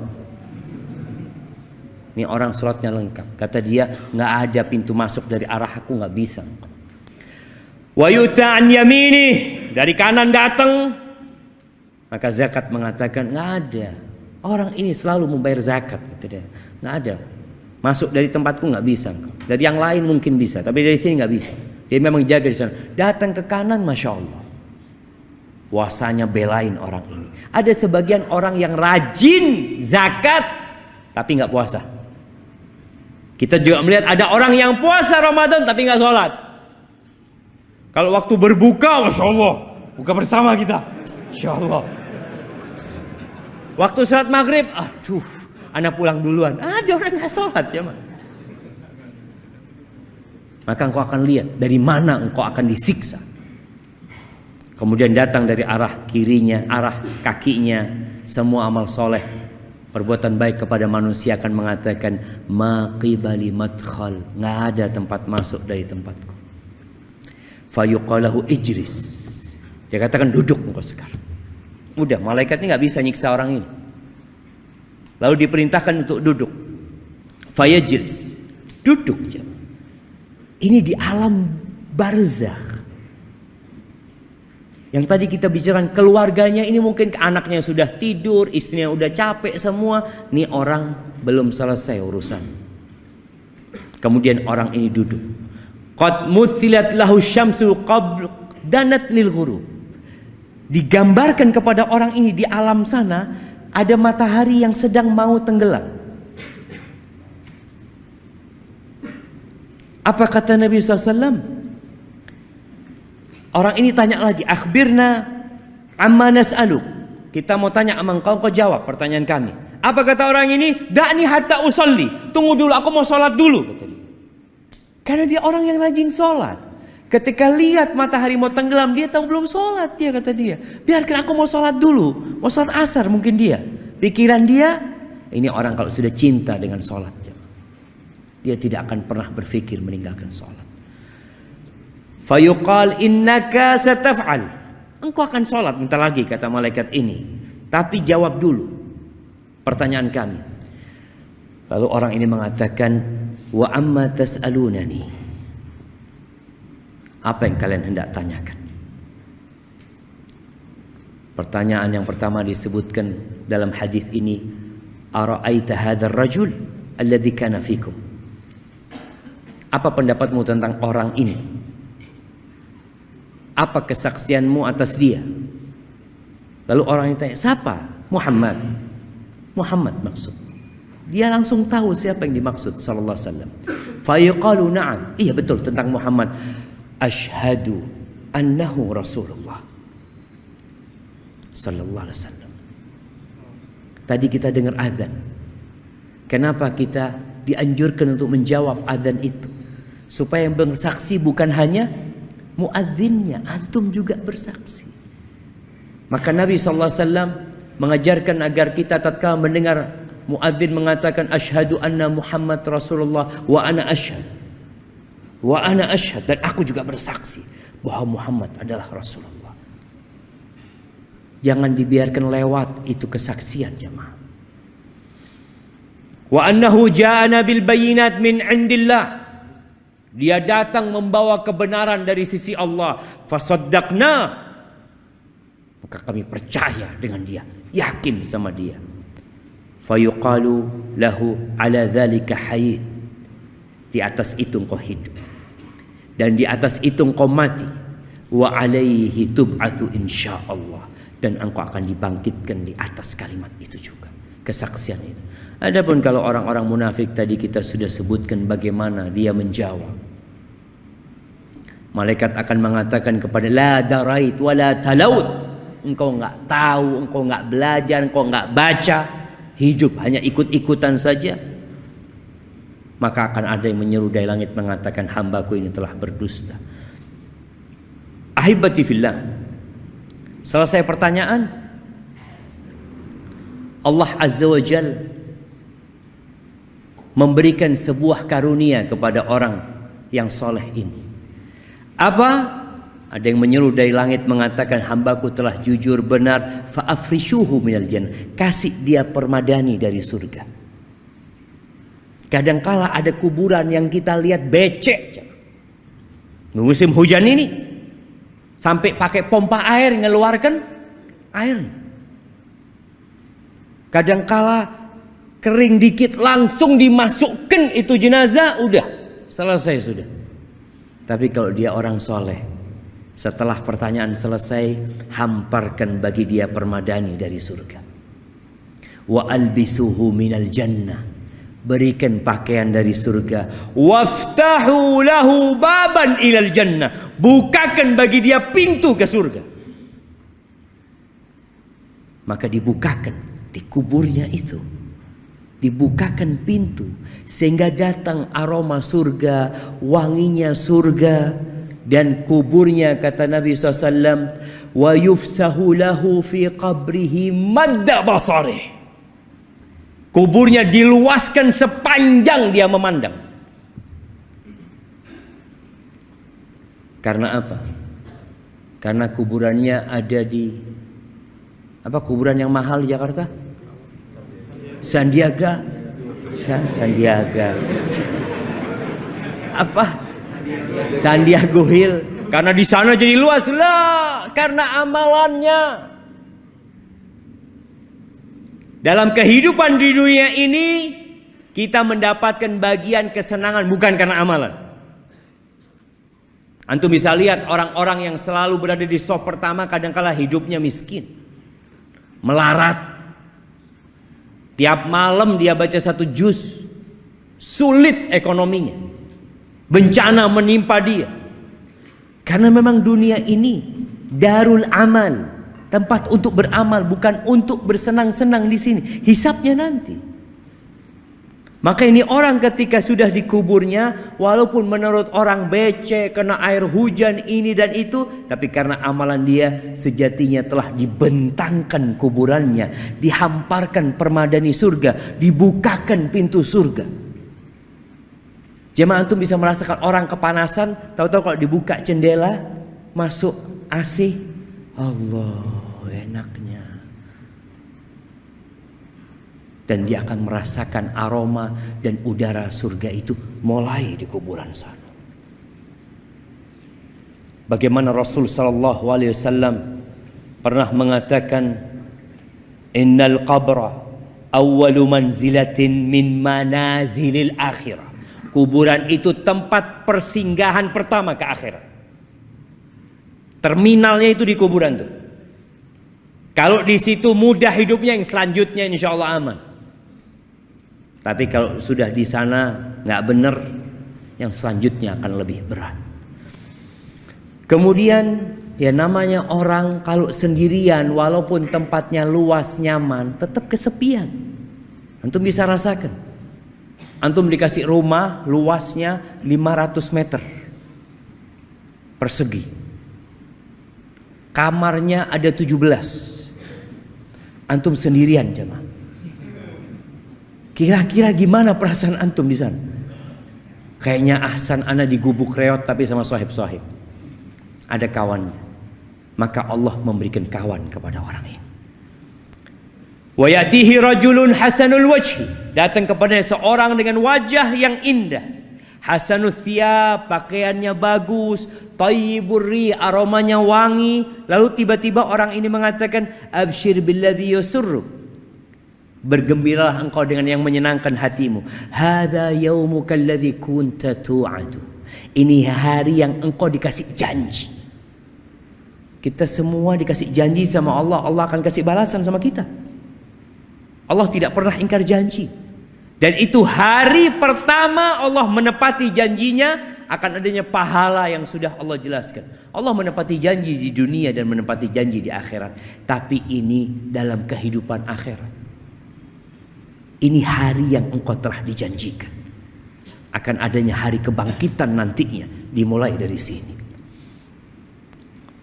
Ini orang sholatnya lengkap. Kata dia, nggak ada pintu masuk dari arah aku, nggak bisa. Wa yuta an yamini, dari kanan datang. Maka zakat mengatakan nggak ada. Orang ini selalu membayar zakat. Kata dia, nggak ada. Masuk dari tempatku nggak bisa. Dari yang lain mungkin bisa, tapi dari sini nggak bisa. Dia memang jaga di sana. Datang ke kanan, masya Allah. Puasanya belain orang ini. Ada sebagian orang yang rajin zakat tapi nggak puasa. Kita juga melihat ada orang yang puasa Ramadan tapi nggak sholat. Kalau waktu berbuka, masya Allah, buka bersama kita, insya Allah. Waktu sholat maghrib, aduh, anak pulang duluan. Ada orang nggak sholat ya, man. Maka engkau akan lihat dari mana engkau akan disiksa. Kemudian datang dari arah kirinya, arah kakinya, semua amal soleh. perbuatan baik kepada manusia akan mengatakan ma qibali madkhal, nggak ada tempat masuk dari tempatku. Fayuqalahu ijlis, dia katakan duduk engkau sekarang. Udah, malaikat ini nggak bisa nyiksa orang ini. Lalu diperintahkan untuk duduk. Fayajlis, duduk. Ini di alam barzakh. Yang tadi kita bicarakan keluarganya ini mungkin anaknya sudah tidur, istrinya udah capek semua. Nih orang belum selesai urusan. Kemudian orang ini duduk. Qad muthilat lahu syamsu qabl danat lil ghurub. Digambarkan kepada orang ini di alam sana ada matahari yang sedang mau tenggelam. Apa kata Nabi SAW? Orang ini tanya lagi, akhbirna amma nas'aluk. Kita mau tanya sama engkau jawab pertanyaan kami. Apa kata orang ini? Da'ni hatta usalli. Tunggu dulu, aku mau sholat dulu, kata dia. Karena dia orang yang rajin sholat. Ketika lihat matahari mau tenggelam, dia tahu belum sholat, dia kata dia. Biarkan aku mau sholat dulu, mau sholat asar mungkin dia. Pikiran dia, ini orang kalau sudah cinta dengan sholat, dia tidak akan pernah berpikir meninggalkan sholat. Fayuqal innaka sataf'al, engkau akan sholat bentar lagi kata malaikat ini, tapi jawab dulu pertanyaan kami. Lalu orang ini mengatakan wa amma tas'alunani, apa yang kalian hendak tanyakan? Pertanyaan yang pertama disebutkan dalam hadis ini, ara'aita hadzal rajul alladzi kana fikum, apa pendapatmu tentang orang ini? Apa kesaksianmu atas dia? Lalu orang itu tanya, siapa? Muhammad. Muhammad maksud. Dia langsung tahu siapa yang dimaksud sallallahu alaihi wasallam. Fayaqalu na'am, iya betul tentang Muhammad. Asyhadu annahu Rasulullah sallallahu alaihi wasallam. Tadi kita dengar azan. Kenapa kita dianjurkan untuk menjawab azan itu? Supaya yang bersaksi bukan hanya muadzinnya, antum juga bersaksi. Maka Nabi SAW mengajarkan agar kita tatkala mendengar muadzin mengatakan asyhadu anna Muhammad Rasulullah wa ana asyhad, dan aku juga bersaksi bahwa Muhammad adalah Rasulullah. Jangan dibiarkan lewat itu kesaksian jemaah. Wa annahu ja'ana bil bayyinat min indillah, dia datang membawa kebenaran dari sisi Allah. Fasaddaqna, maka kami percaya dengan dia, yakin sama dia. Fayuqalu lahu ala dzalika hayyid, di atas itu engkau hidup dan di atas itu engkau mati. Wa alaihi tub'atsu insyaallah, dan engkau akan dibangkitkan di atas kalimat itu juga, kesaksian itu. Adapun kalau orang-orang munafik tadi kita sudah sebutkan bagaimana dia menjawab. Malaikat akan mengatakan kepada la darait wala talaut, engkau enggak tahu, engkau enggak belajar, engkau enggak baca, hidup hanya ikut-ikutan saja. Maka akan ada yang menyeru dari langit mengatakan hambaku ini telah berdusta. Ahibati fillah, selesai pertanyaan, Allah Azza wa Jalla memberikan sebuah karunia kepada orang yang soleh ini. Apa? Ada yang menyeru dari langit mengatakan hambaku telah jujur benar, fa'afrishuhu minal jannah, kasih dia permadani dari surga. Kadangkala ada kuburan yang kita lihat becek. Musim hujan ini sampai pakai pompa air ngeluarkan air. Kadangkala kering dikit langsung dimasukkan itu jenazah, udah selesai sudah. Tapi kalau dia orang soleh, setelah pertanyaan selesai, hamparkan bagi dia permadani dari surga. Wa albisuhu minal jannah, berikan pakaian dari surga. Waftahu lahu baban ilal jannah, bukakan bagi dia pintu ke surga. Maka dibukakan di kuburnya itu, dibukakan pintu sehingga datang aroma surga, wanginya surga, dan kuburnya kata Nabi SAW, wa yufsahu lahu fi qabrihi madda basarih, Kuburnya diluaskan sepanjang dia memandang. Karena apa? Karena kuburannya ada di kuburan yang mahal di Jakarta? Sandiaga. Sandiago Hill. Karena di sana jadi luas lah, karena amalannya. Dalam kehidupan di dunia ini kita mendapatkan bagian kesenangan bukan karena amalan. Antum bisa lihat orang-orang yang selalu berada di sop pertama kadangkala hidupnya miskin, melarat. Tiap malam dia baca 1 juz, sulit ekonominya, bencana menimpa dia. Karena memang dunia ini darul amal, tempat untuk beramal, bukan untuk bersenang-senang di sini. Hisabnya nanti. Maka ini orang ketika sudah dikuburnya, walaupun menurut orang becek, kena air hujan ini dan itu, tapi karena amalan dia sejatinya telah dibentangkan kuburannya, dihamparkan permadani surga, dibukakan pintu surga. Jemaah antum bisa merasakan orang kepanasan, tahu-tahu kalau dibuka jendela, masuk AC, Allah enaknya. Dan dia akan merasakan aroma dan udara surga itu mulai di kuburan sana. Bagaimana Rasul sallallahu alaihi wasallam pernah mengatakan, innal qabra awwalu manzilatin min manazilil akhirah. Kuburan itu tempat persinggahan pertama ke akhirat. Terminalnya itu di kuburan tuh. Kalau di situ mudah hidupnya, yang selanjutnya insya Allah aman. Tapi kalau sudah di sana nggak benar, yang selanjutnya akan lebih berat. Kemudian ya namanya orang kalau sendirian, walaupun tempatnya luas nyaman, tetap kesepian. Antum bisa rasakan. Antum dikasih rumah luasnya 500 meter persegi. Kamarnya ada 17. Antum sendirian jemaah. Kira-kira gimana perasaan antum di sana? Kayaknya ahsan ana di gubuk reot tapi sama sohib-sohib. Ada kawannya. Maka Allah memberikan kawan kepada orang ini. Wa yatihi rajulun hasanul wajhi. Datang kepadanya seorang dengan wajah yang indah. Hasanul thiyab, pakaiannya bagus, thayyibur ri, aromanya wangi. Lalu tiba-tiba orang ini mengatakan, absyir billadzi yusurru. Bergembiralah engkau dengan yang menyenangkan hatimu. Hadza yaumuka alladzi kunta tu'adu. Ini hari yang engkau dikasih janji. Kita semua dikasih janji sama Allah, Allah akan kasih balasan sama kita. Allah tidak pernah ingkar janji. Dan itu hari pertama Allah menepati janjinya, akan adanya pahala yang sudah Allah jelaskan. Allah menepati janji di dunia dan menepati janji di akhirat. Tapi ini dalam kehidupan akhirat. Ini hari yang engkau telah dijanjikan. Akan adanya hari kebangkitan nantinya, dimulai dari sini.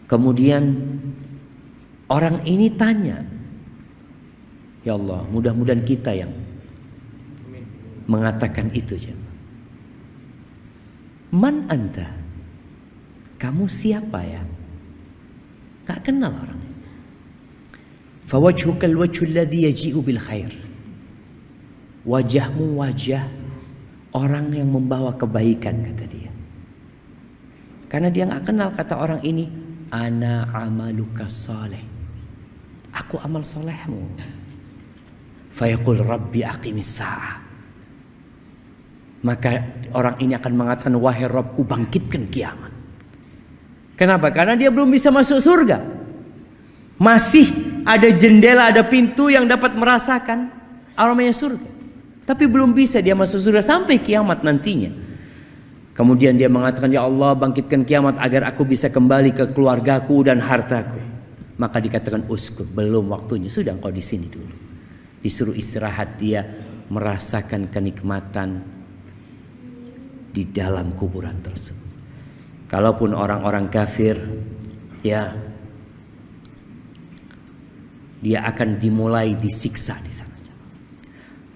Kemudian orang ini tanya, ya Allah, mudah-mudahan kita yang mengatakan itu. Man anta? Kamu siapa ya? Gak kenal orangnya. Fawajhukal wajhul ladzi yaji'u bil khair. Wajahmu wajah orang yang membawa kebaikan, kata dia. Karena dia gak kenal kata orang ini, ana amaluka saleh. Aku amal solehmu. Fayaqul rabbi aqimis sa'ah. Maka orang ini akan mengatakan, wahai Rabbku, bangkitkan kiamat. Kenapa? Karena dia belum bisa masuk surga. Masih ada jendela, ada pintu yang dapat merasakan aromanya surga. Tapi belum bisa dia masuk surga sampai kiamat nantinya. Kemudian dia mengatakan, ya Allah, bangkitkan kiamat agar aku bisa kembali ke keluargaku dan hartaku. Maka dikatakan, uskut, belum waktunya, sudah engkau di sini dulu. Disuruh istirahat, dia merasakan kenikmatan di dalam kuburan tersebut. Kalaupun orang-orang kafir, ya, dia akan dimulai disiksa di sana.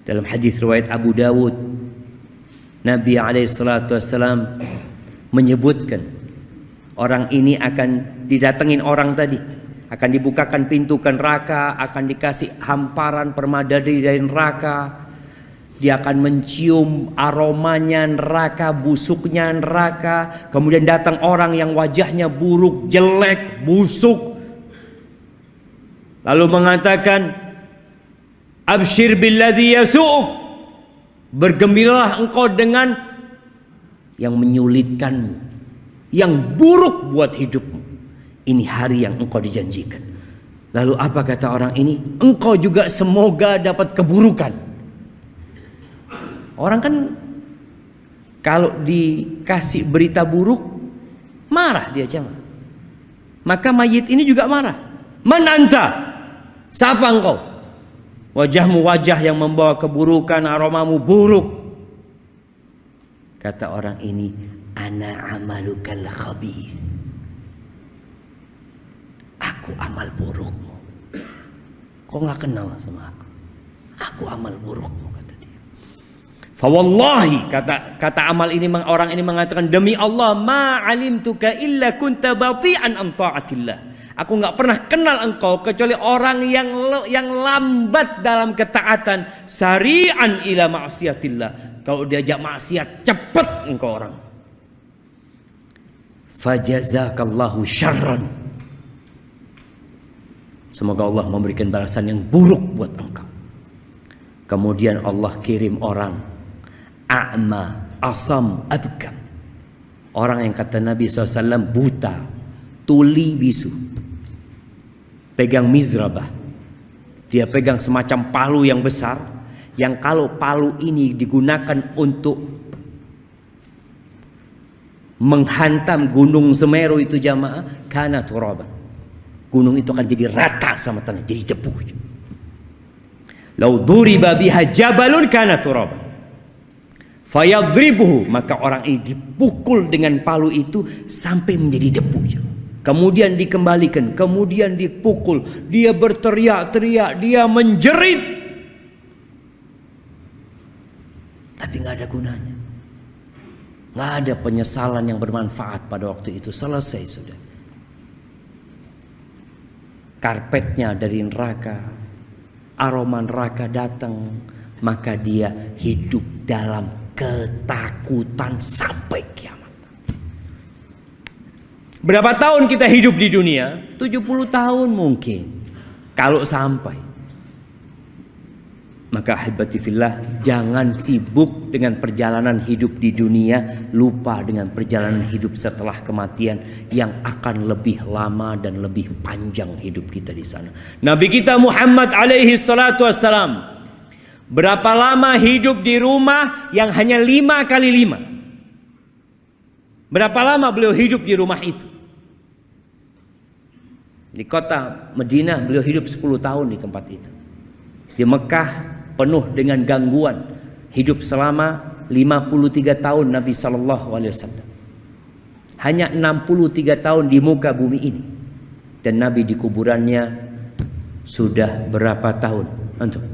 Dalam hadis riwayat Abu Dawud, Nabi SAW menyebutkan orang ini akan didatengin orang tadi, akan dibukakan pintu ke neraka, akan dikasih hamparan permada dari neraka. Dia akan mencium aromanya neraka, busuknya neraka. Kemudian datang orang yang wajahnya buruk, jelek, busuk, lalu mengatakan, abshir billadzi yasu'uk, bergembiralah engkau dengan yang menyulitkanmu, yang buruk buat hidupmu. Ini hari yang engkau dijanjikan. Lalu apa kata orang ini? Engkau juga semoga dapat keburukan. Orang kan kalau dikasih berita buruk marah dia cuma. Maka mayit ini juga marah. Man anta? Siapa engkau? Wajahmu wajah yang membawa keburukan, aromamu buruk. Kata orang ini, ana amalukal khabith. Aku amal burukmu. Kau nggak kenal sama aku. Aku amal burukmu. Fawallahi, kata amal ini, orang ini mengatakan, demi Allah, ma alimtuka illa kunta bati'an an ta'atillah. Aku nggak pernah kenal engkau kecuali orang yang lambat dalam ketaatan, sari'an ila ma'siyatillah. Kalau diajak maksiat cepat engkau orang. Fajazakallahu syarran. Semoga Allah memberikan balasan yang buruk buat engkau. Kemudian Allah kirim orang a'ma, asam, abkam. Orang yang kata Nabi SAW buta, tuli, bisu. Pegang mizrabah. Dia pegang semacam palu yang besar, yang kalau palu ini digunakan untuk menghantam gunung Semeru itu jamaah, kana turaban. Gunung itu akan jadi rata sama tanah, jadi debu. Lau duriba biha jabalun kana turaban. Fayadribuhu, maka orang ini dipukul dengan palu itu sampai menjadi debu. Kemudian dikembalikan, kemudian dipukul, dia berteriak-teriak, dia menjerit, tapi nggak ada gunanya, nggak ada penyesalan yang bermanfaat pada waktu itu. Selesai sudah. Karpetnya dari neraka, aroma neraka datang, maka dia hidup dalam ketakutan sampai kiamat. Berapa tahun kita hidup di dunia? 70 tahun mungkin, kalau sampai. Maka ahibati fillah, jangan sibuk dengan perjalanan hidup di dunia, lupa dengan perjalanan hidup setelah kematian yang akan lebih lama dan lebih panjang hidup kita di sana. Nabi kita Muhammad alaihi salatu wassalam, berapa lama hidup di rumah yang hanya 5 kali 5? Berapa lama beliau hidup di rumah itu? Di kota Madinah beliau hidup 10 tahun di tempat itu. Di Mekah penuh dengan gangguan, hidup selama 53 tahun Nabi SAW. Hanya 63 tahun di muka bumi ini. Dan Nabi di kuburannya sudah berapa tahun? Antum?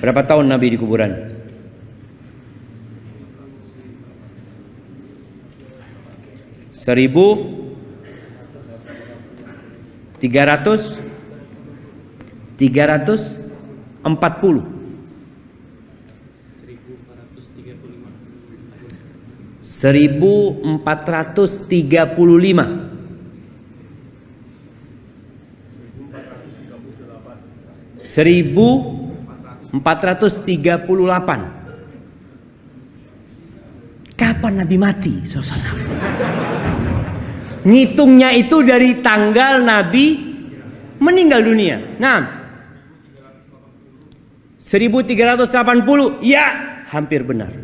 Berapa tahun Nabi di kuburan? Seribu 340. 1435. 1438. Kapan Nabi mati? Ngitungnya itu dari tanggal Nabi meninggal dunia. Nah, 1380. Ya, hampir benar.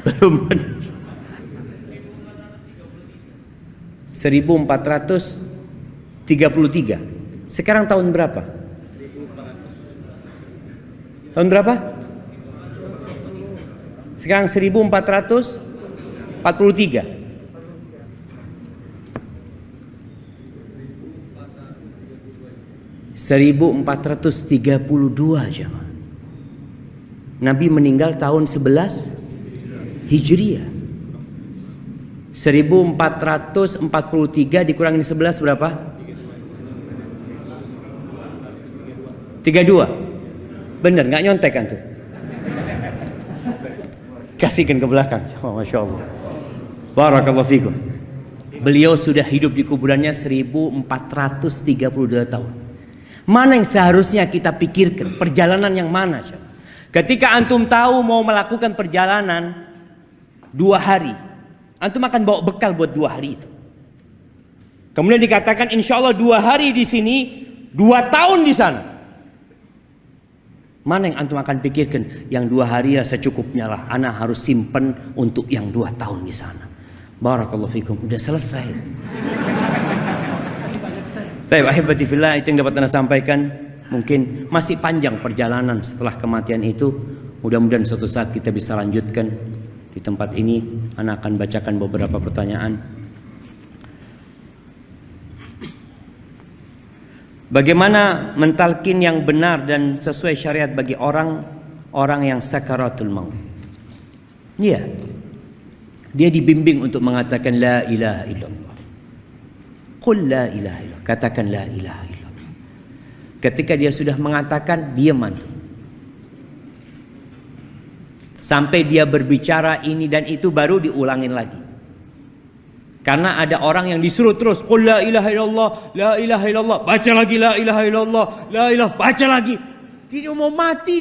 Belum benar. 1433. Sekarang tahun berapa? Tahun berapa? Sekarang 1443. 1432 jemaah. Nabi meninggal tahun 11 Hijriah. 1443 dikurangin 11 berapa? 32. Bener, nggak nyontek kan tuh? Kasihkan ke belakang. Oh, Masya Allah. Barakallahu fikum. Beliau sudah hidup di kuburannya 1432 tahun. Mana yang seharusnya kita pikirkan? Perjalanan yang mana? Ketika antum tahu mau melakukan perjalanan 2 hari, antum akan bawa bekal buat 2 hari itu. Kemudian dikatakan insya Allah 2 hari di sini, 2 tahun di sana. Mana yang antum akan pikirkan? Yang 2 hari ya secukupnya lah. Ana harus simpen untuk yang 2 tahun di sana. Barakallahu fikum. Udah selesai. Baik, ahibati fillah, itu yang dapat ana sampaikan. Mungkin masih panjang perjalanan setelah kematian itu. Mudah-mudahan suatu saat kita bisa lanjutkan. Di tempat ini ana akan bacakan beberapa pertanyaan. Bagaimana mentalkin yang benar dan sesuai syariat bagi orang yang sakaratul maut? Iya. Dia dibimbing untuk mengatakan la ilaha illallah. Qul la ilaha illallah. Katakan la ilaha illallah. Ketika dia sudah mengatakan, diam antum. Sampai dia berbicara ini dan itu baru diulangin lagi. Karena ada orang yang disuruh terus qul la ilaha illallah, la ilaha illallah, baca lagi la ilaha illallah, la ilaha, baca lagi. Dia mau mati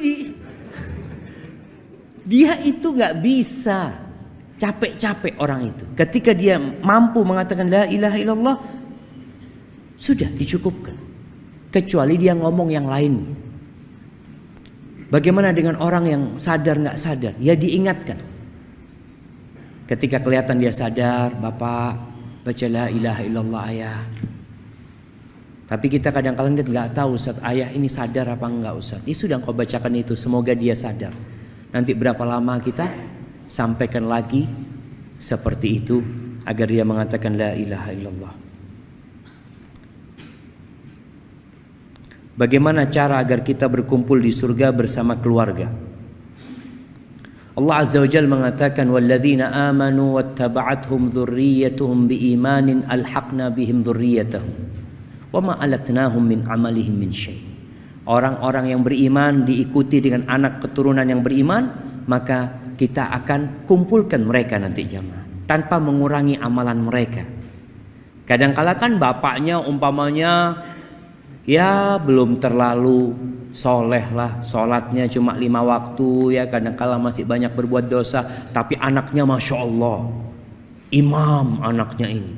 dia itu nggak bisa. Capek-capek orang itu. Ketika dia mampu mengatakan la ilaha illallah, sudah dicukupkan. Kecuali dia ngomong yang lain. Bagaimana dengan orang yang sadar nggak sadar? Ya diingatkan. Ketika kelihatan dia sadar, Bapak baca la ilaha illallah ayah. Tapi kita kadang-kadang nggak tahu Ustaz, ayah ini sadar apa enggak Ustaz. Sudah kau bacakan itu, semoga dia sadar. Nanti berapa lama kita sampaikan lagi seperti itu agar dia mengatakan la ilaha illallah. Bagaimana cara agar kita berkumpul di surga bersama keluarga? Allah Azza wa Jalla mengatakan walladzina amanu wattaba'athum dzurriyyatuhum biimanin alhaqna bihim dzurriyyatahum wama alatnahum min amalihim min syai'. Orang-orang yang beriman diikuti dengan anak keturunan yang beriman, maka kita akan kumpulkan mereka nanti jamaah tanpa mengurangi amalan mereka. Kadang-kala kan bapaknya umpamanya ya belum terlalu soleh lah, sholatnya cuma 5 waktu ya, kadang-kala masih banyak berbuat dosa, tapi anaknya Masya Allah imam, anaknya ini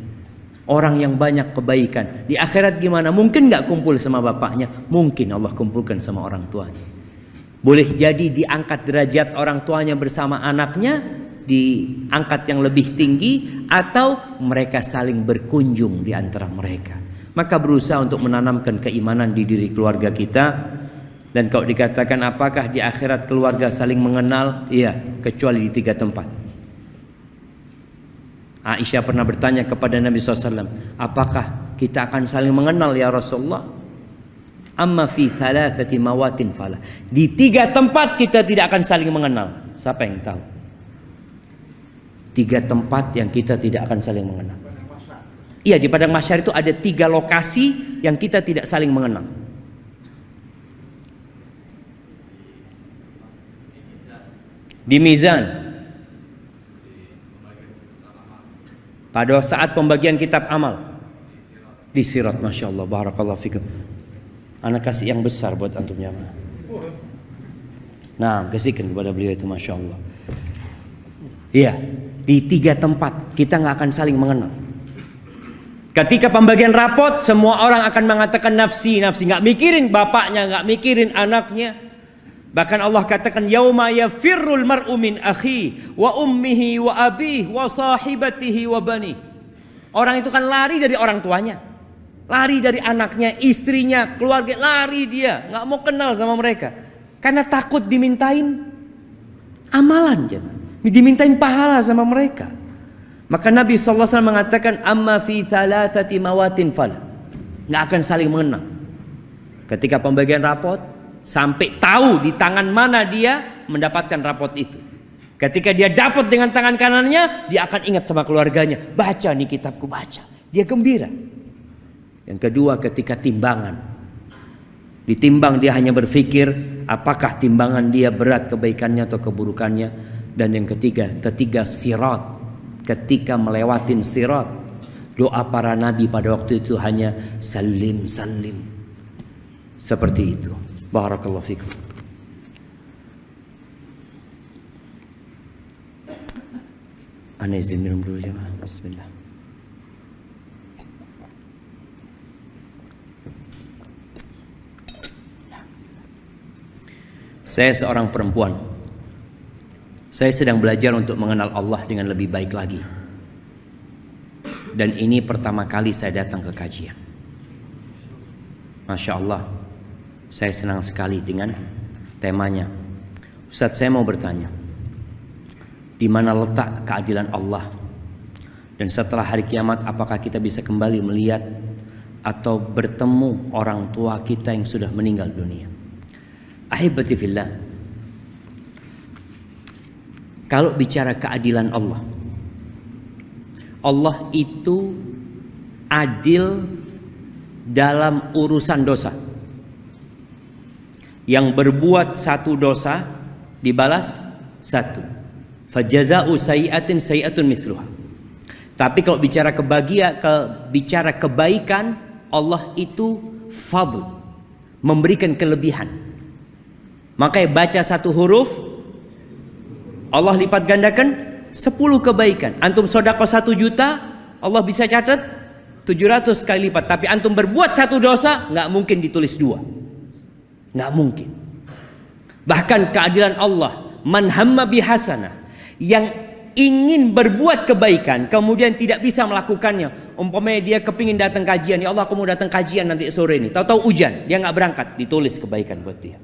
orang yang banyak kebaikan. Di akhirat gimana? Mungkin gak kumpul sama bapaknya, mungkin Allah kumpulkan sama orang tuanya. Boleh jadi diangkat derajat orang tuanya bersama anaknya, diangkat yang lebih tinggi, atau mereka saling berkunjung di antara mereka. Maka berusaha untuk menanamkan keimanan di diri keluarga kita. Dan kalau dikatakan apakah di akhirat keluarga saling mengenal? Iya, kecuali di 3 tempat. Aisyah pernah bertanya kepada Nabi SAW, apakah kita akan saling mengenal ya Rasulullah? Amma fi thalathati mawatin fala. Di 3 tempat kita tidak akan saling mengenal. Siapa yang tahu? 3 tempat yang kita tidak akan saling mengenal. Iya, di padang mahsyar itu ada 3 lokasi yang kita tidak saling mengenal. Di mizan, pada saat pembagian kitab amal, di sirat, Masya Allah, barakallahu fikum. Anak kasih yang besar buat antum jamaah. Nah, kasihkan kepada beliau itu, Masya Allah. Iya, di 3 tempat kita nggak akan saling mengenal. Ketika pembagian rapot, semua orang akan mengatakan nafsi, nafsi, nggak mikirin bapaknya, nggak mikirin anaknya. Bahkan Allah katakan yauma yafirrul mar'u min akhi wa ummihi wa abihi wa sahibatihi wa bani. Orang itu kan lari dari orang tuanya, lari dari anaknya, istrinya, keluarga, lari dia, nggak mau kenal sama mereka karena takut dimintain amalan, dimintain pahala sama mereka. Maka Nabi SAW mengatakan amma fi thalathati mawatin fala, nggak akan saling mengenal. Ketika pembagian rapot, sampai tahu di tangan mana dia mendapatkan rapot itu. Ketika dia dapat dengan tangan kanannya, dia akan ingat sama keluarganya. Baca nih kitabku, baca. Dia gembira. Yang kedua, ketika timbangan. Ditimbang, dia hanya berpikir apakah timbangan dia berat kebaikannya atau keburukannya. Dan yang ketiga, ketika sirat, ketika melewatin sirat, doa para nabi pada waktu itu hanya salim salim. Seperti itu. Barakallahu fikum. Ana izin minum dulu jemaah. Bismillah. Saya seorang perempuan. Saya sedang belajar untuk mengenal Allah dengan lebih baik lagi. Dan ini pertama kali saya datang ke kajian. Masya Allah, saya senang sekali dengan temanya. Ustaz, saya mau bertanya, di mana letak keadilan Allah? Dan setelah hari kiamat, apakah kita bisa kembali melihat atau bertemu orang tua kita yang sudah meninggal dunia? Ahibati fillah, kalau bicara keadilan Allah, Allah itu adil dalam urusan dosa. Yang berbuat satu dosa dibalas satu. Fajaza'u sayyi'atin sayyi'atun mithluha. Tapi kalau bicara bicara kebaikan, Allah itu fadl, memberikan kelebihan. Makanya baca satu huruf, Allah lipat gandakan 10 kebaikan. Antum sedekah 1 juta, Allah bisa catat 700 kali lipat. Tapi antum berbuat satu dosa, nggak mungkin ditulis 2. Nggak mungkin. Bahkan keadilan Allah, man hamma bihasanah, yang ingin berbuat kebaikan kemudian tidak bisa melakukannya. Umpamanya dia kepingin datang kajian, ya Allah aku mau datang kajian nanti sore ini, tahu-tahu hujan, dia nggak berangkat, ditulis kebaikan buat dia.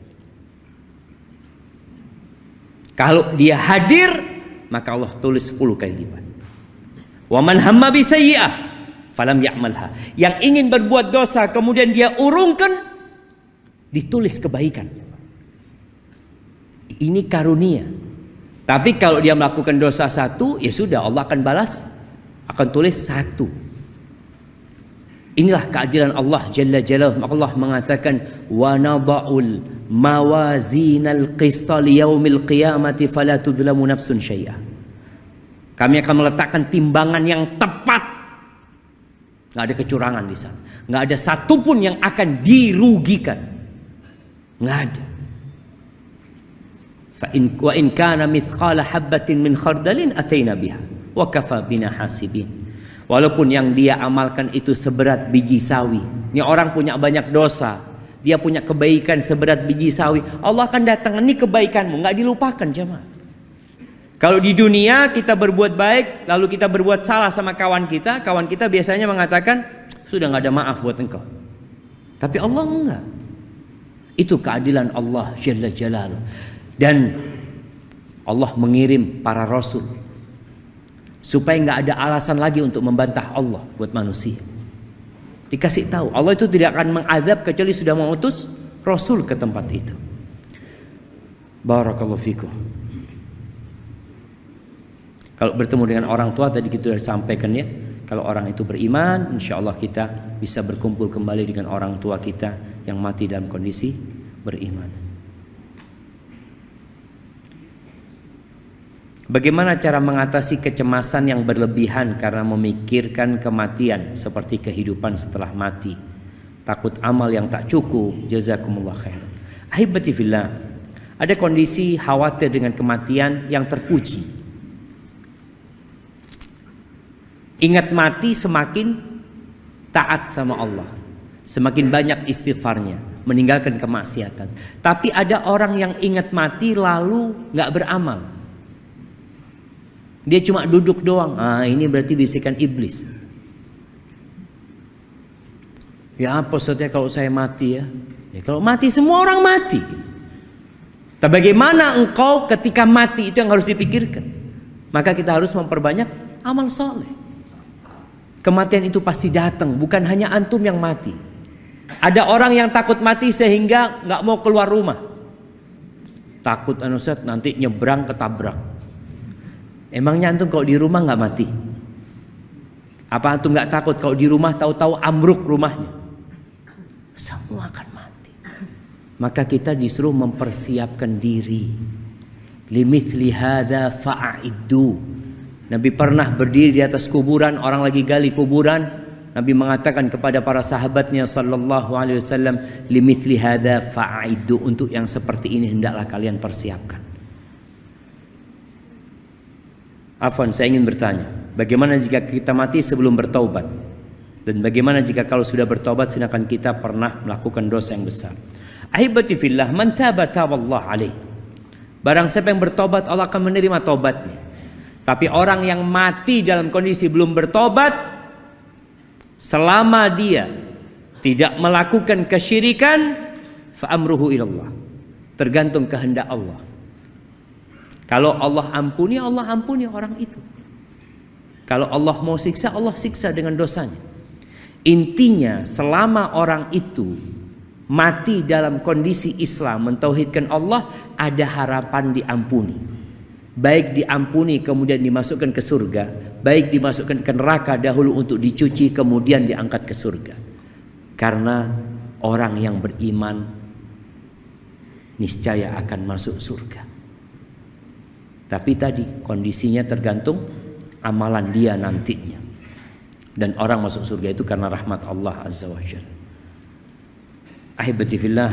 Kalau dia hadir, maka Allah tulis 10 kali lipat. Wa man hamma bi sayyi'ah falam ya'malha. Yang ingin berbuat dosa kemudian dia urungkan, ditulis kebaikan. Ini karunia. Tapi kalau dia melakukan dosa 1, ya sudah, Allah akan balas, akan tulis 1. Inilah keadilan Allah Jalla Jalaluhu. Allah mengatakan, wa nada'ul mawazinal qista liyaumil qiyamati fala tudlamu nafsun syai'a. Kami akan meletakkan timbangan yang tepat. Nggak ada kecurangan di sana. Nggak ada satupun yang akan dirugikan. Nggak ada. Wa in kana mithqala habbatin min khardalin ataina biha wa kafa bina hasibin. Walaupun yang dia amalkan itu seberat biji sawi. Ini orang punya banyak dosa, dia punya kebaikan seberat biji sawi, Allah akan datang, ini kebaikanmu, nggak dilupakan jemaah. Kalau di dunia kita berbuat baik, lalu kita berbuat salah sama kawan kita biasanya mengatakan, sudah nggak ada maaf buat engkau. Tapi Allah enggak. Itu keadilan Allah Jalla Jalaluhu. Dan Allah mengirim para rasul supaya nggak ada alasan lagi untuk membantah Allah buat manusia. Dikasih tahu Allah itu tidak akan mengadab kecuali sudah mengutus rasul ke tempat itu. Barakallahu fikum. Kalau bertemu dengan orang tua tadi kita sudah sampaikan ya, kalau orang itu beriman, insya Allah kita bisa berkumpul kembali dengan orang tua kita yang mati dalam kondisi beriman. Bagaimana cara mengatasi kecemasan yang berlebihan karena memikirkan kematian seperti kehidupan setelah mati, takut amal yang tak cukup? Jazakumullah khair. Ahibati fillah, ada kondisi khawatir dengan kematian yang terpuji. Ingat mati semakin taat sama Allah, semakin banyak istighfarnya, meninggalkan kemaksiatan. Tapi ada orang yang ingat mati lalu nggak beramal. Dia cuma duduk doang. Ini berarti bisikan iblis. Ya apa maksudnya kalau saya mati ya? Ya kalau mati semua orang mati. Tapi bagaimana engkau ketika mati, itu yang harus dipikirkan. Maka kita harus memperbanyak amal soleh. Kematian itu pasti datang, bukan hanya antum yang mati. Ada orang yang takut mati sehingga nggak mau keluar rumah. Takut Ustaz nanti nyebrang ketabrak. Emangnya antum kalau di rumah nggak mati? Apa antum nggak takut kalau di rumah tahu-tahu ambruk rumahnya? Semua akan mati. Maka kita disuruh mempersiapkan diri. Limithli hadza fa'iddu. Nabi pernah berdiri di atas kuburan, orang lagi gali kuburan. Nabi mengatakan kepada para sahabatnya sallallahu alaihi wasallam, limithli hadza fa'iddu, untuk yang seperti ini hendaklah kalian persiapkan. Afwan, saya ingin bertanya, bagaimana jika kita mati sebelum bertaubat? Dan bagaimana jika kalau sudah bertaubat sedangkan kita pernah melakukan dosa yang besar? Ahibati fillah, man taba taballahu alaihi. Barang siapa yang bertobat, Allah akan menerima taubatnya. Tapi orang yang mati dalam kondisi belum bertobat, selama dia tidak melakukan kesyirikan, fa amruhu ilallah, tergantung kehendak Allah. Kalau Allah ampuni orang itu. Kalau Allah mau siksa, Allah siksa dengan dosanya. Intinya selama orang itu mati dalam kondisi Islam, mentauhidkan Allah, ada harapan diampuni. Baik diampuni kemudian dimasukkan ke surga, baik dimasukkan ke neraka dahulu untuk dicuci kemudian diangkat ke surga. Karena orang yang beriman niscaya akan masuk surga. Tapi tadi kondisinya tergantung amalan dia nantinya. Dan orang masuk surga itu karena rahmat Allah Azza wa Jalla. Ahibati fillah,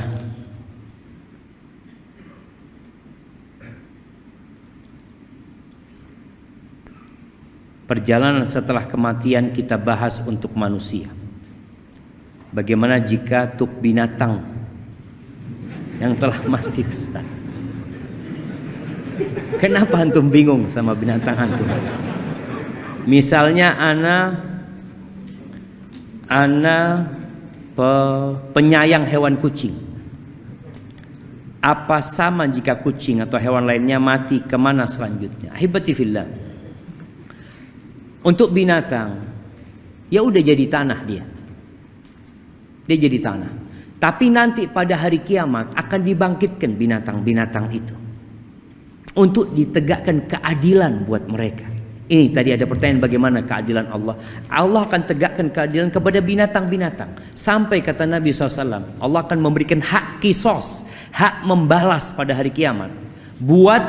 perjalanan setelah kematian kita bahas untuk manusia. Bagaimana jika untuk binatang yang telah mati, Ustaz? Kenapa antum bingung sama binatang antum? Misalnya penyayang hewan kucing. Apa sama jika kucing atau hewan lainnya mati, kemana selanjutnya? Ahibati fillah, untuk binatang, ya udah jadi tanah dia. Dia jadi tanah. Tapi nanti pada hari kiamat akan dibangkitkan binatang-binatang itu. Untuk ditegakkan keadilan buat mereka. Ini tadi ada pertanyaan bagaimana keadilan Allah. Allah akan tegakkan keadilan kepada binatang-binatang. Sampai kata Nabi SAW, Allah akan memberikan hak kisos, hak membalas pada hari kiamat. Buat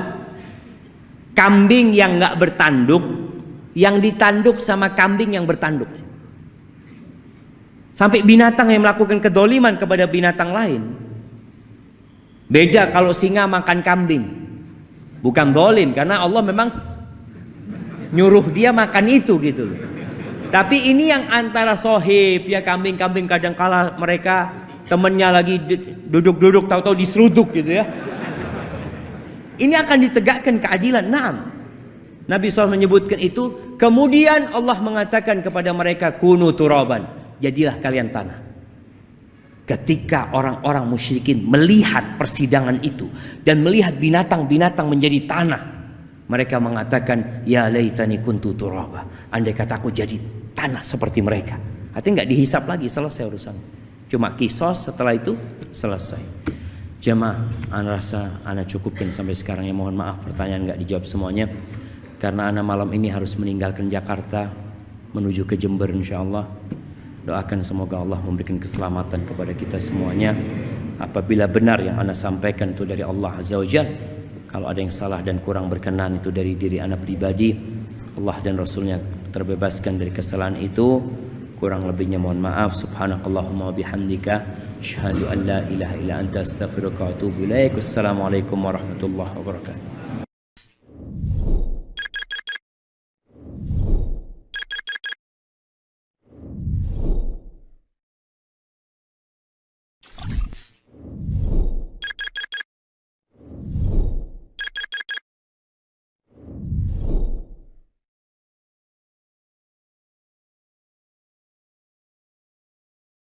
kambing yang gak bertanduk, yang ditanduk sama kambing yang bertanduk. Sampai binatang yang melakukan kedoliman kepada binatang lain. Beda kalau singa makan kambing. Bukan dolim, karena Allah memang nyuruh dia makan itu gitu. Tapi ini yang antara sohib, ya kambing-kambing kadang kala mereka temennya lagi duduk-duduk tahu-tahu diseruduk gitu ya. Ini akan ditegakkan keadilan. Naam. Nabi SAW menyebutkan itu. Kemudian Allah mengatakan kepada mereka, kunu turaban, jadilah kalian tanah. Ketika orang-orang musyrikin melihat persidangan itu dan melihat binatang-binatang menjadi tanah, mereka mengatakan, ya laitani kuntu turaba, andai kata aku jadi tanah seperti mereka. Artinya nggak dihisap lagi, selesai urusan. Cuma kisos, setelah itu selesai. Jemaah, ana rasa ana cukupkan sampai sekarang ya. Mohon maaf pertanyaan nggak dijawab semuanya, karena ana malam ini harus meninggalkan Jakarta menuju ke Jember insyaallah. Doakan semoga Allah memberikan keselamatan kepada kita semuanya. Apabila benar yang ana sampaikan itu dari Allah Azza wa Jalla, kalau ada yang salah dan kurang berkenan itu dari diri ana pribadi, Allah dan Rasulnya terbebaskan dari kesalahan itu. Kurang lebihnya mohon maaf. Subhanakallahumma wa bihamdika, asyhadu an la ilaha illa anta, astaghfiruka wa atubu ilaik. Wassalamualaikum warahmatullahi wabarakatuh.